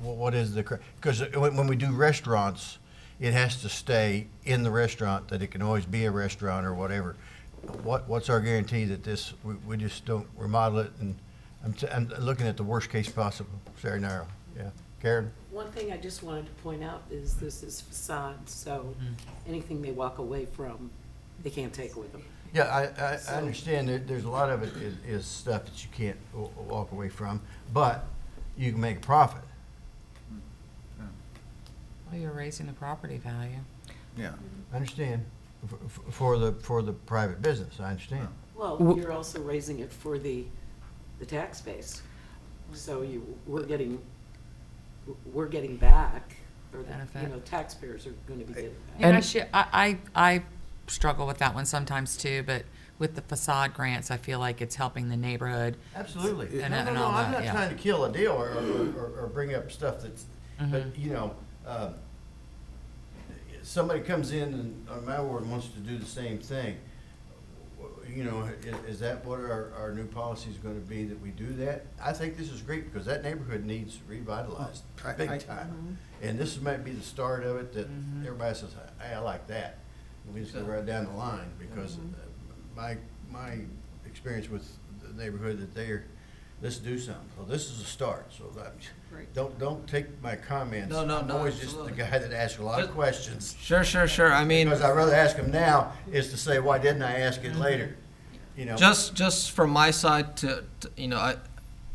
What is because when we do restaurants, it has to stay in the restaurant, that it can always be a restaurant or whatever. What's our guarantee that we just don't remodel it? And I'm looking at the worst case possible scenario. Yeah, Karen. One thing I just wanted to point out is this is facade, so anything they walk away from, they can't take with them. Yeah, I understand there's a lot of it is stuff that you can't walk away from, but you can make a profit. Well, you're raising the property value. Yeah. I understand for the private business. I understand. Well, you're also raising it for the tax base. So we're getting we're getting back, or the, Benefit. you know, taxpayers are gonna be getting back. And And- I struggle with that one sometimes too, but with the facade grants, I feel like it's helping the neighborhood. Absolutely. And- No, and no, all no, I'm that, not yeah. trying to kill a deal or bring up stuff that's, but, you know, somebody comes in and, on my ward, wants to do the same thing. You know, is that what our new policy is gonna be, that we do that? I think this is great, because that neighborhood needs revitalized, big time. And this might be the start of it, that everybody says, hey, I like that. And we just go right down the line, because my experience with the neighborhood, that let's do something. Well, this is a start, so don't take my comments. No, I'm always just the absolutely. guy that asks a lot of questions. Sure. I mean, Because I'd rather ask them now, is to say, why didn't I ask it later? You know? just from my side you know,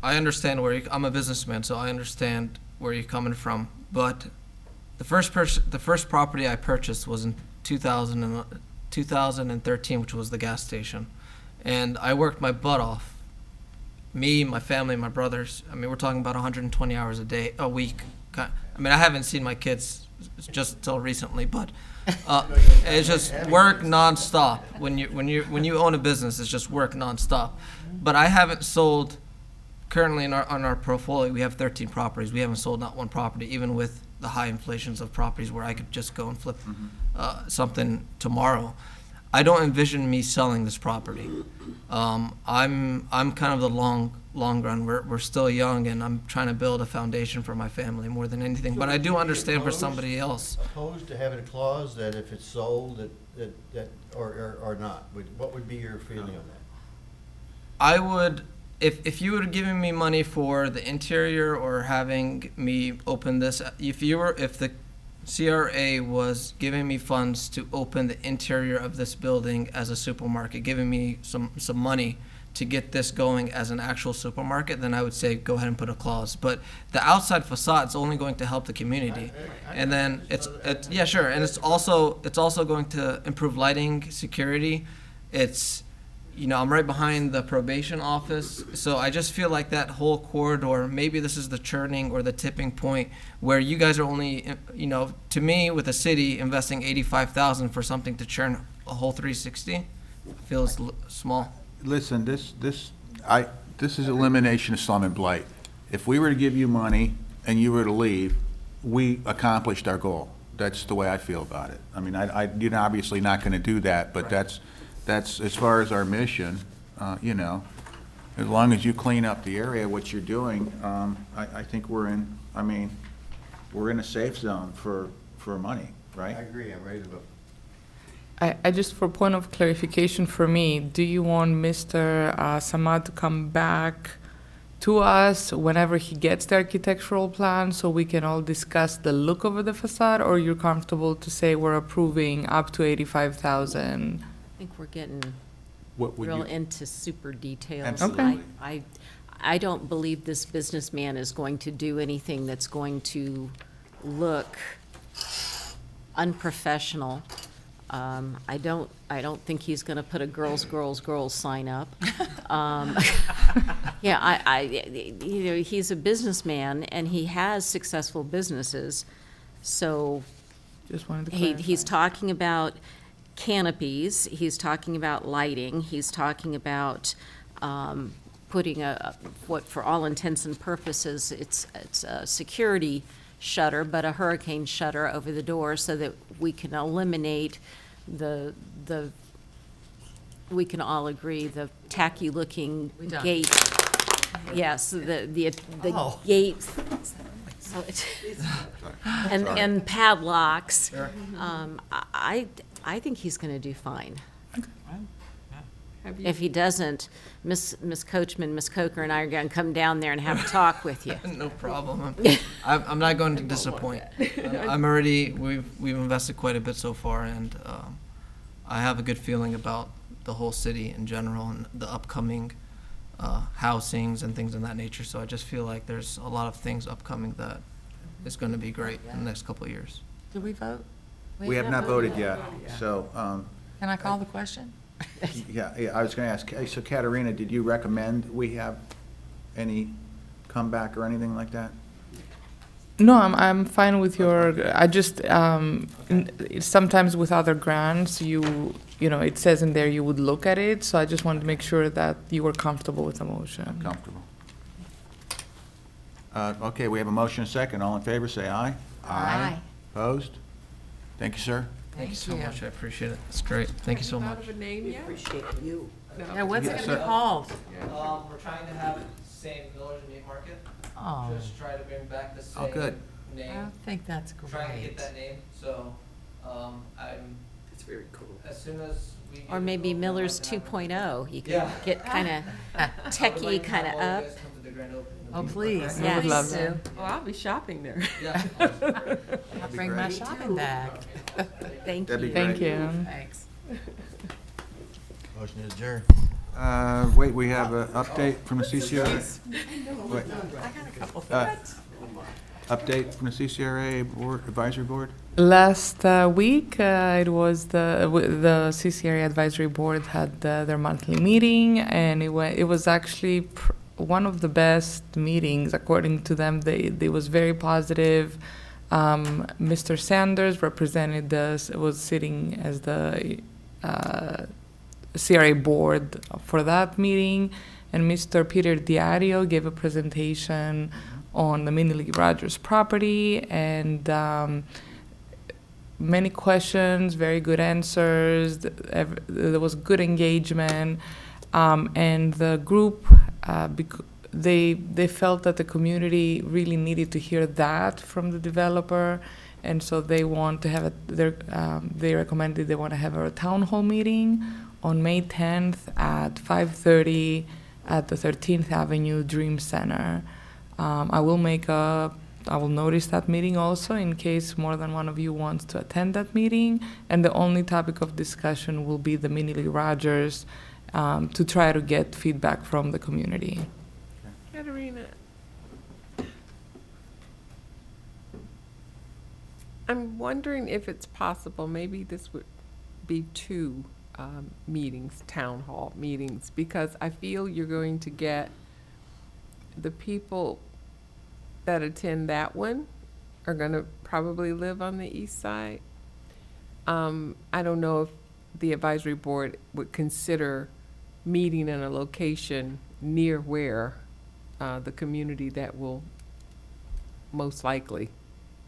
I understand I'm a businessman, so I understand where you're coming from. But the first property I purchased was in 2013, which was the gas station, and I worked my butt off. Me, my family, my brothers. I mean, we're talking about 120 hours a week. I mean, I haven't seen my kids just till recently, but it's just work nonstop. When you own a business, it's just work nonstop. But I haven't sold. Currently, on our portfolio, we have 13 properties. We haven't sold not one property, even with the high inflations of properties where I could just go and flip something tomorrow. I don't envision me selling this property. I'm kind of the long run. We're still young, and I'm trying to build a foundation for my family more than anything. But I do understand for somebody else. Opposed to having a clause that if it's sold, that or not? What would be your feeling on that? I would, if you would have given me money for the interior or having me open this, if the CRA was giving me funds to open the interior of this building as a supermarket, giving me some money to get this going as an actual supermarket, then I would say go ahead and put a clause. But the outside facade is only going to help the community, and then it's yeah, sure, and it's also going to improve lighting, security. It's, you know, I'm right behind the probation office, so I just feel like that whole corridor, maybe this is the churning or the tipping point where you guys are only, you know, to me, with the city investing $85,000 for something to churn a whole 360 feels small. Listen, this is elimination of slum and blight. If we were to give you money and you were to leave, we accomplished our goal. That's the way I feel about it. I mean, you're obviously not gonna do that, but that's as far as our mission, you know, as long as you clean up the area, what you're doing, I think we're in a safe zone for money, right? I agree, I'm ready to vote. I just, for point of clarification for me, do you want Mr. Samad to come back to us whenever he gets the architectural plan so we can all discuss the look of the facade, or you're comfortable to say we're approving up to 85,000? I think we're getting What would real you, into super details. Absolutely. I don't believe this businessman is going to do anything that's going to look unprofessional. I don't think he's gonna put a girls sign up. Yeah, you know, he's a businessman and he has successful businesses. So Just wanted to clarify. he's talking about canopies, he's talking about lighting, he's talking about, putting what for all intents and purposes, it's a security shutter, but a hurricane shutter over the door so that we can eliminate we can all agree, the tacky-looking We done. gate. Yes, the Oh. gate. So and padlocks. I think he's gonna do fine. If he doesn't, Miss Coachman, Miss Coker, and I are gonna come down there and have a talk with you. No problem. I'm not going to disappoint. We've invested quite a bit so far, and I have a good feeling about the whole city in general and the upcoming housings and things of that nature. So I just feel like there's a lot of things upcoming that is going to be great in the next couple of years. Did we vote? we have not voted yet, so, Can I call the question? yeah, I was gonna ask, so Katerina, did you recommend we have any comeback or anything like that? No, I'm fine with your, I just, sometimes with other grants, you know, it says in there you would look at it, so I just wanted to make sure that you were comfortable with the motion. Comfortable. Okay, we have a motion and a second. All in favor, say aye. Aye. Opposed? Thank you, sir. Thank you so much. I appreciate it. It's great. Thank you so Thought much. of a name yet? Appreciate you. Now, what's it Yes, gonna be sir. called? We're trying to have it same village meat market. Oh, Just try to bring back the Oh, good. name. I think that's Trying to get great. that name. So I'm It's very cool. as soon as we get Or it maybe open, Miller's I can have it. 2.0. You could Yeah. get kind of I would techie like to kind have of all you up. guys come to the grand opening of Oh, the meat please. market. I would Yes. love that. Oh, I'll be shopping there. Yeah. I'll bring my shopping bag. Thank That'd be you. Thank you. Thanks. Motion is adjourned. Wait, we have an update from the CCRA. Wait. Update from the CCRA Board, Advisory Board? Last week, it was the CCRA Advisory Board had their monthly meeting, and it was actually one of the best meetings according to them. They was very positive. Mr. Sanders was sitting as the CRA board for that meeting, and Mr. Peter Diario gave a presentation on the Mini Lee Rogers property, and many questions, very good answers. There was good engagement, and the group they felt that the community really needed to hear that from the developer, and so they want to have they recommended they want to have a town hall meeting on May 10th at 5:30 at the 13th Avenue Dream Center. I will notice that meeting also in case more than one of you wants to attend that meeting. And the only topic of discussion will be the Mini Lee Rogers to try to get feedback from the community. Katerina, I'm wondering if it's possible, maybe this would be two meetings, town hall meetings, because I feel you're going to get the people that attend that one are going to probably live on the east side. I don't know if the advisory board would consider meeting in a location near where the community that will most likely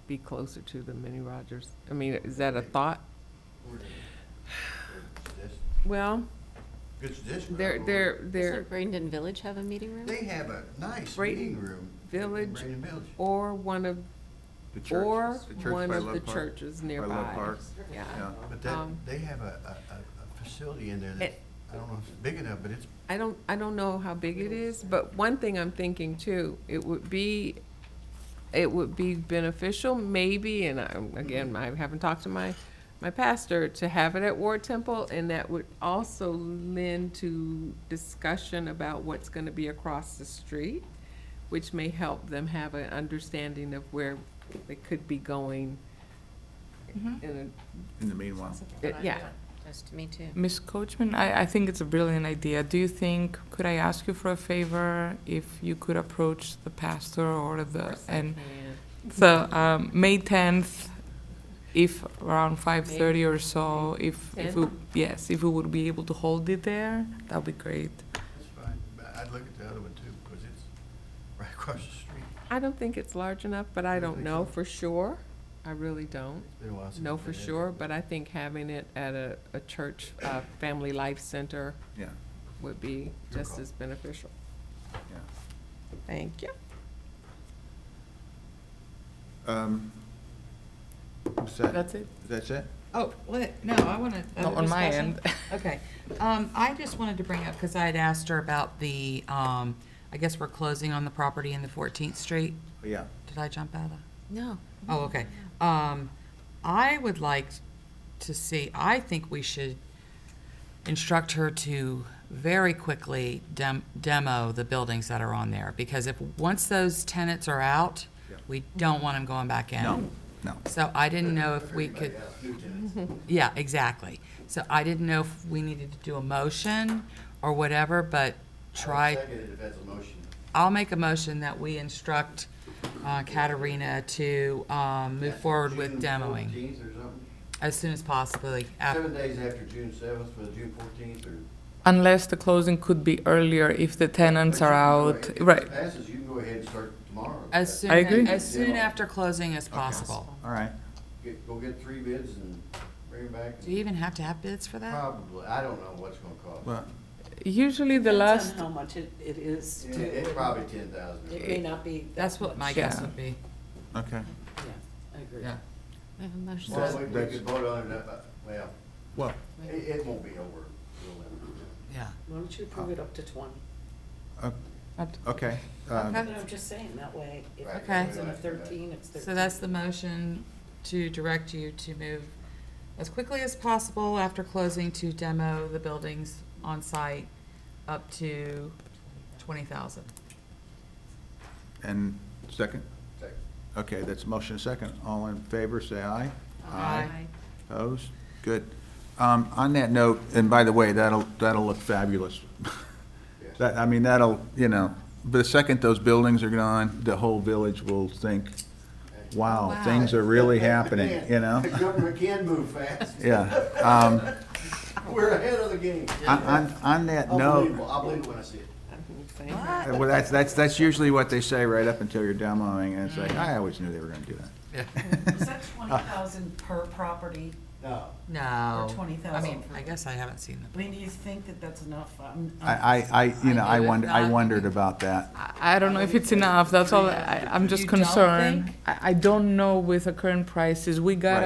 be closer to the Mini Rogers. I mean, is that a thought? Well, Good suggestion. they're Doesn't Bradenton Village have a meeting room? They have a nice Braden meeting room. Village Braden Village. or one of The church. or The church one by of Love the Park. churches By nearby. Love Park. Yeah. Yeah. But that, Um, they have a facility in there that, It- I don't know if it's big enough, but it's, I don't know how big it is, but one thing I'm thinking too, it would be beneficial maybe, and again, I haven't talked to my pastor, to have it at Ward Temple, and that would also lend to discussion about what's gonna be across the street, which may help them have an understanding of where they could be going in In the meanwhile. yeah. That's to me too. Ms. Coachman, I think it's a brilliant idea. Do you think, could I ask you for a favor if you could approach the pastor or so May 10th, if around 5:30 or so, if we would be able to hold it there, that'd be great. it's fine. But I'd look at the other one too, because it's right across the street. I don't think it's large enough, but I don't think know so? for sure. I really don't It's been a while since know I've for been in. sure, but I think having it at a church, family life center Yeah, would be Your just call. as beneficial. yeah. Thank you. That's it? That's it? Oh, no, I want to. No, on my end. Okay. I just wanted to bring up, because I had asked her about the, I guess we're closing on the property in the 14th Street. Yeah. Did I jump out of? No. Oh, okay. I would like to see, I think we should instruct her to very quickly demo the buildings that are on there, because once those tenants are out, Yeah. we don't want them going back in. No. So I didn't know if we could, yeah, exactly. So I didn't know if we needed to do a motion or whatever, but try. Second, if that's a motion. I'll make a motion that we instruct Katerina to move forward with demoing 14th or something? as soon as possible. 7 days after June 7th for the June 14th, or? Unless the closing could be earlier if the tenants But you are can go out. ahead. If Right. it passes, you can go ahead and start tomorrow. As soon, I agree. as soon after closing as possible. All right. Go get 3 bids and bring them back. Do you even have to have bids for that? Probably, I don't know what's gonna cost. Well, Usually the Depends last. on how much it is Yeah, to. it's probably 10,000. It may not be. that That's what my much. guess Yeah. would be. okay. Yeah, I agree. Yeah. I have a motion. Well, we could vote on it, well, Well, it won't be over. We'll never do that. Yeah. Why don't you approve it up to 20? okay. Okay. But I'm just saying, that way, if it Okay. comes in at 13, it's 13. So that's the motion to direct you to move as quickly as possible after closing to demo the buildings on site up to 20,000. And second? Second. Okay, that's motion second. All in favor, say aye. Aye. Opposed? Good. On that note, and by the way, that'll look fabulous. That, I mean, that'll, you know, the second those buildings are gone, the whole village will think, wow, Wow. things are really happening, you know? The government can move fast. Yeah. We're ahead of the game. On that note, I'll believe it when I see it. well, that's usually what they say right up until you're demoing, and it's like, I always knew they were gonna do that. Is that 20,000 per property? No. No. Or 20,000 I mean, for- I guess I haven't seen them. I mean, do you think that that's enough? I knew if not, wondered about that. I don't know if it's enough. That's all. I'm just You don't concerned. think? I don't know with the current prices. We got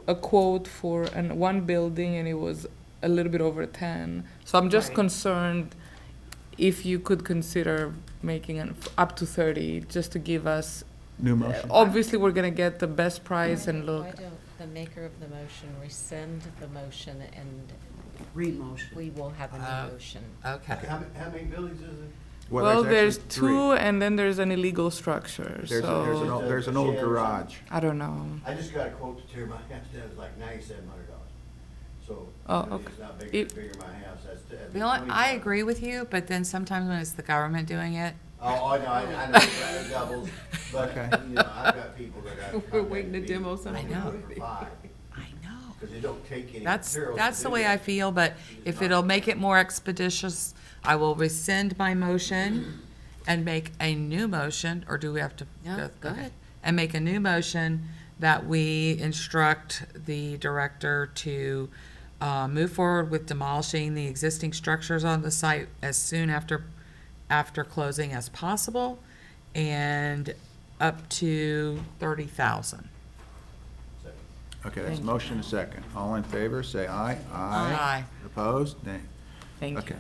a quote for one building and it was a little bit over 10. So I'm just Right. concerned if you could consider making an up to 30 just to give us. New motion? Obviously, we're gonna get the best price and Why look. don't the maker of the motion rescind the motion and Re-motion. we will have a new motion? Okay. How many buildings is it? Well, there's actually three. 2 and then there's an illegal structure. So There's an old garage. I don't know. I just got a quote to tear my house down, it was like $9,700. So, Oh, I mean, okay. it's not It- bigger my house, that's. The only, I agree with you, but then sometimes when it's the government doing it, Oh, I know, I know, it doubles, but, Okay. you know, I've got people that I've. We're waiting to demo something. I know. Five, I know. because they don't take any That's materials. the to way do I it. feel, but if it'll make it more expeditious, I will rescind my motion and make a new motion, or do we have to? No, go okay. ahead. And make a new motion that we instruct the director to move forward with demolishing the existing structures on the site as soon after closing as possible, and up to 30,000. Okay, that's motion and second. All in favor, say aye. Aye. Opposed? Nay. Thank Okay.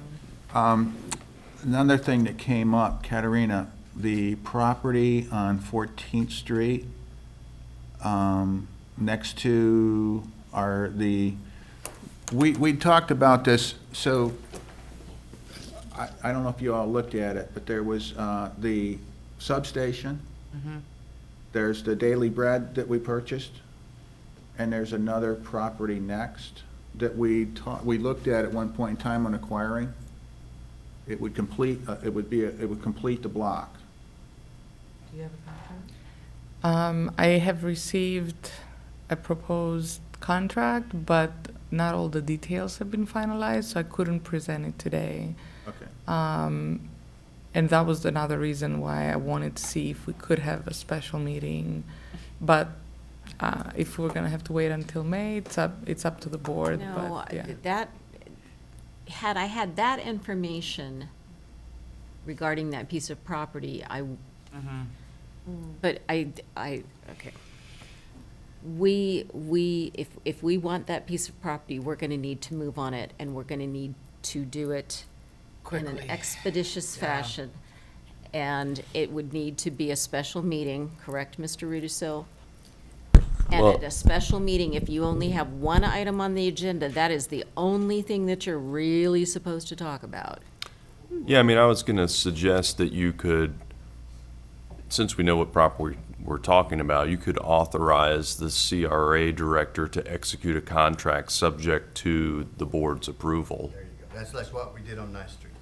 you. Another thing that came up, Katerina, the property on 14th Street, next to we talked about this, so I don't know if you all looked at it, but there was the substation. There's the Daily Bread that we purchased, and there's another property next that we looked at one point in time on acquiring. It would complete, it would complete the block. Do you have a contract? I have received a proposed contract, but not all the details have been finalized, so I couldn't present it today. Okay. And that was another reason why I wanted to see if we could have a special meeting. But if we're gonna have to wait until May, it's up to the board, No, but, yeah. that, had I had that information regarding that piece of property, but okay. If we want that piece of property, we're gonna need to move on it, and we're gonna need to do it in an Quickly. expeditious Yeah. fashion. And it would need to be a special meeting, correct, Mr. Rudisil? And Well- at a special meeting, if you only have one item on the agenda, that is the only thing that you're really supposed to talk about. Yeah, I mean, I was going to suggest that you could, since we know what property we're talking about, you could authorize the CRA director to execute a contract subject to the board's approval. There you go, that's what we did on Ninth Street.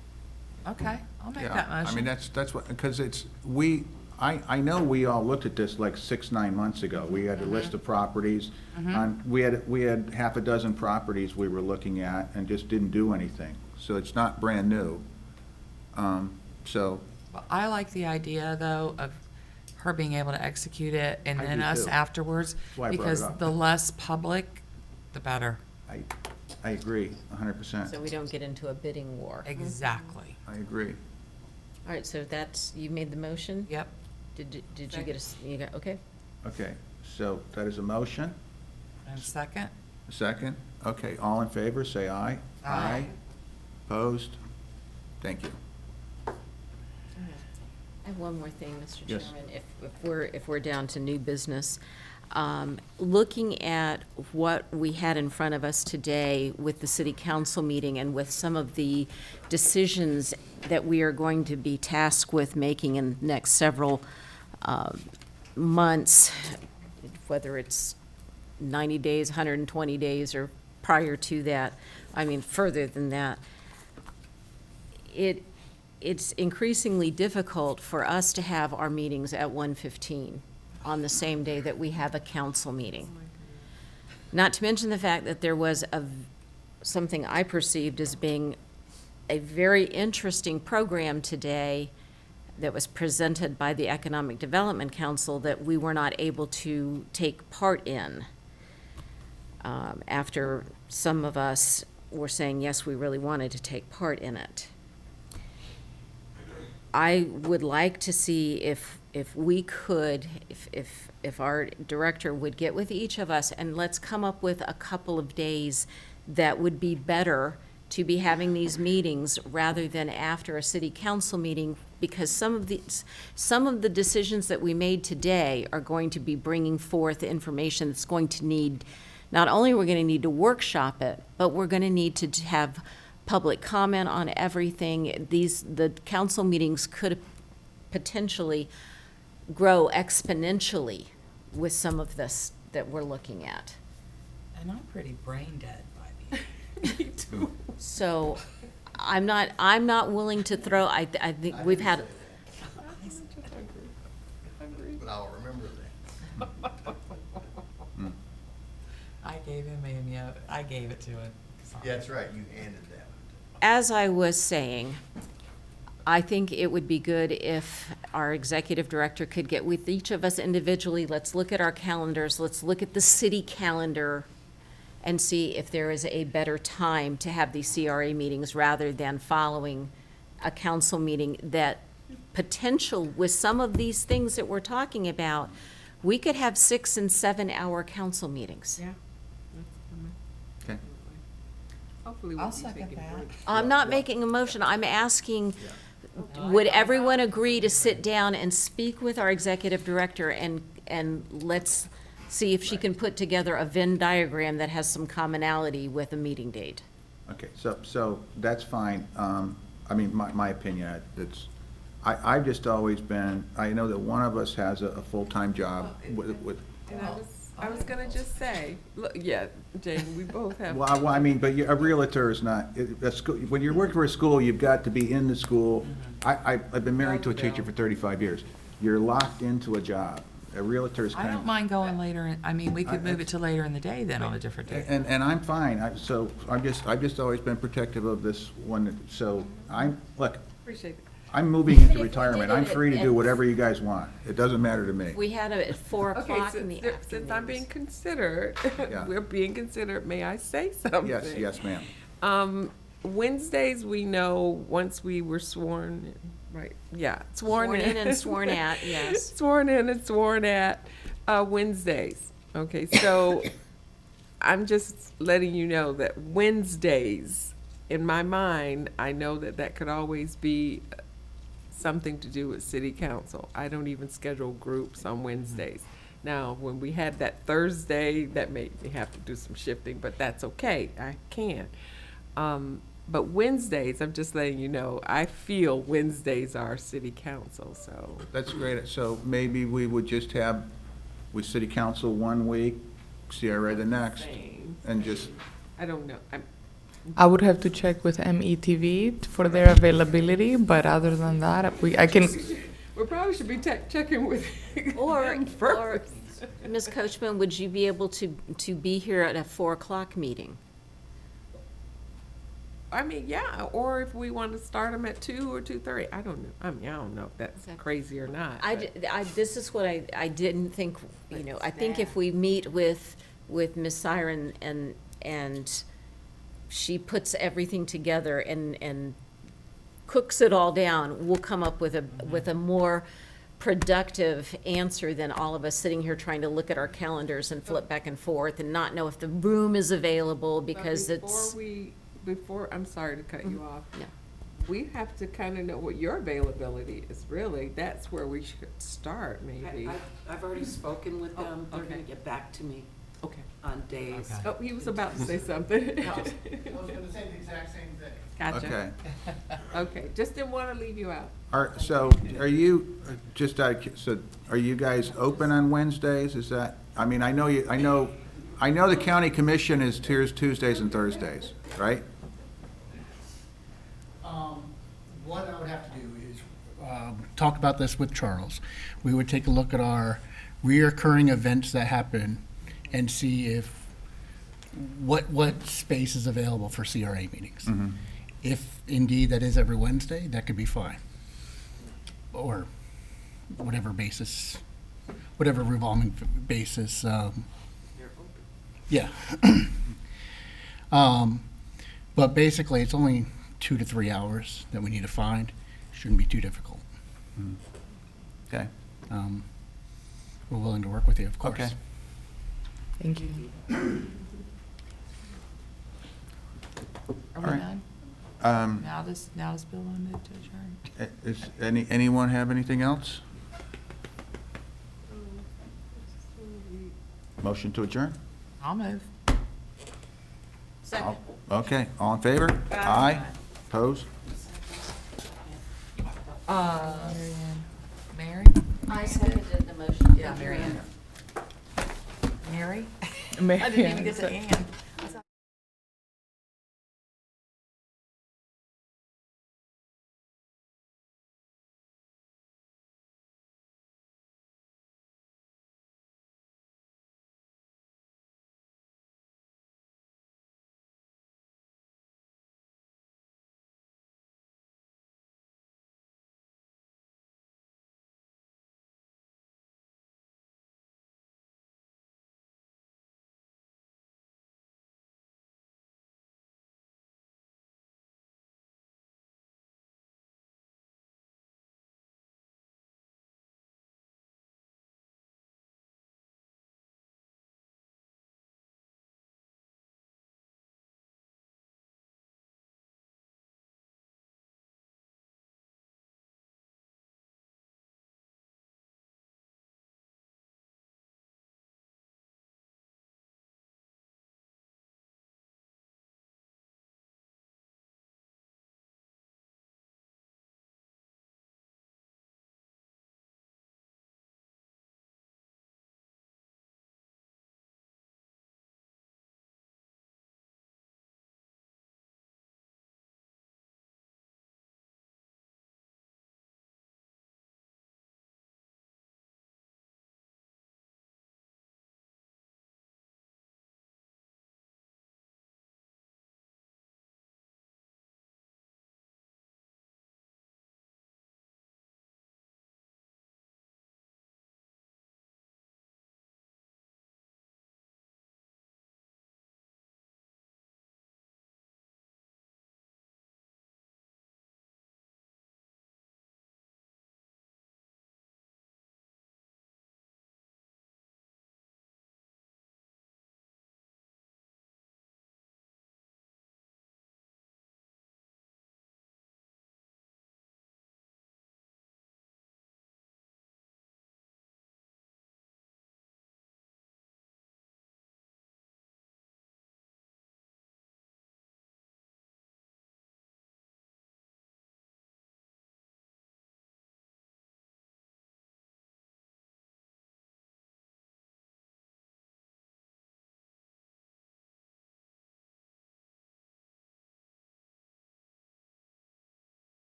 Okay, I'll make Yeah, that motion. I mean, that's what, because I know we all looked at this like 6, 9 months ago. We had a list of properties. We had half a dozen properties we were looking at and just didn't do anything. So it's not brand new. So, Well, I like the idea, though, of her being able to execute it and I then do, us too. afterwards. That's why I brought it Because up. the less public, the better. I agree, 100%. So we don't get into a bidding war. Exactly. I agree. All right, so that's, you made the motion? Yep. Did you get you got, okay. Okay, so that is a motion. And second? A second? Okay, all in favor, say aye. Aye. Opposed? Thank you. I have one more thing, Mr. Yes. Chairman, if we're down to new business. Looking at what we had in front of us today with the city council meeting and with some of the decisions that we are going to be tasked with making in the next several months, whether it's 90 days, 120 days, or prior to that, I mean, further than that, it's increasingly difficult for us to have our meetings at 1:15 on the same day that we have a council meeting. Not to mention the fact that there was something I perceived as being a very interesting program today that was presented by the Economic Development Council that we were not able to take part in. After some of us were saying, yes, we really wanted to take part in it. I would like to see if we could, if our director would get with each of us and let's come up with a couple of days that would be better to be having these meetings rather than after a city council meeting, because some of the decisions that we made today are going to be bringing forth information that's going to need, not only are we going to need to workshop it, but we're going to need to have public comment on everything. The council meetings could potentially grow exponentially with some of this that we're looking at. And I'm pretty brain dead by the end. Me too. So I'm not willing to throw, I think we've had, But I'll remember that. I gave him I gave it to him. Sorry. Yeah, that's right, you handed that. as I was saying, I think it would be good if our executive director could get with each of us individually. Let's look at our calendars. Let's look at the city calendar and see if there is a better time to have these CRA meetings rather than following a council meeting that potential with some of these things that we're talking about, we could have 6 and 7 hour council meetings. Yeah. Okay. Hopefully I'll we'll be second taking that. breaks. I'm not making a motion. I'm asking, would everyone agree to sit down and speak with our executive director and let's see if she can put together a Venn diagram that has some commonality with a meeting date? Okay, so that's fine. I mean, my opinion, I've just always been, I know that one of us has a full-time job with, And I was gonna just say, look, yeah, Jane, we both have. well, I mean, but a realtor is not, when you're working for a school, you've got to be in the school. I've been married to a teacher for 35 years. You're locked into a job. A realtor is I kind don't of, mind going later, I mean, we could move it to later in the day then on a different day. and I'm fine. So I've just always been protective of this one, so look, Appreciate it. I'm moving into Even if we retirement. did I'm it free to at- do whatever you guys want. It doesn't matter to me. We had it at 4 Okay, o'clock in the since I'm being afternoon. considered, Yeah. we're being considered, may I say something? Yes, ma'am. Wednesdays, we know, once we were sworn, in, right, yeah, Sworn in and sworn at, yes. Sworn in and sworn at, Wednesdays. Okay, so I'm just letting you know that Wednesdays, in my mind, I know that could always be something to do with city council. I don't even schedule groups on Wednesdays. Now, when we had that Thursday, that made me have to do some shifting, but that's okay, I can. But Wednesdays, I'm just letting you know, I feel Wednesdays are city council, so. That's great. So maybe we would just have with city council 1 week, CRA the next, Same. and just, I don't know, I would have to check with METV for their availability, but other than that, I can. We probably should be checking with Or, them or, first. Ms. Coachman, would you be able to be here at a 4 o'clock meeting? I mean, yeah, or if we want to start them at 2 or 2:30, I don't know. I mean, I don't know if that's crazy or not. This is what I didn't think, you know, I think if we meet with Ms. Siren and she puts everything together and cooks it all down, we'll come up with a more productive answer than all of us sitting here trying to look at our calendars and flip back and forth and not know if the room is available because it's. Before, I'm sorry to cut you off. No. We have to kind of know what your availability is, really. That's where we should start, maybe. I've already spoken with them. They're okay. gonna get back to me Okay. on days. Oh, he was about to say something. I was gonna say the exact same thing. Gotcha. Okay. Okay, just didn't want to leave you out. So are you, just so are you guys open on Wednesdays? Is that, I mean, I know the county commission is Tuesdays and Thursdays, right? What I would have to do is talk about this with Charles. We would take a look at our reoccurring events that happen and see if what space is available for CRA meetings. Mm-hmm. If indeed that is every Wednesday, that could be fine. Or whatever basis, whatever revolving basis. Yeah. But basically, it's only 2 to 3 hours that we need to find. Shouldn't be too difficult. Okay. We're willing to work with you, of course. Okay. Thank you. Are we All right. done? Now does Bill want to move to adjourn? Is anyone have anything else? Motion to adjourn? I'll move. Second. Okay, all in favor? Aye. Opposed? Mary? I seconded the motion. Yeah, Mary Ann. Mary? Mary I didn't even Ann, get to so- Ann.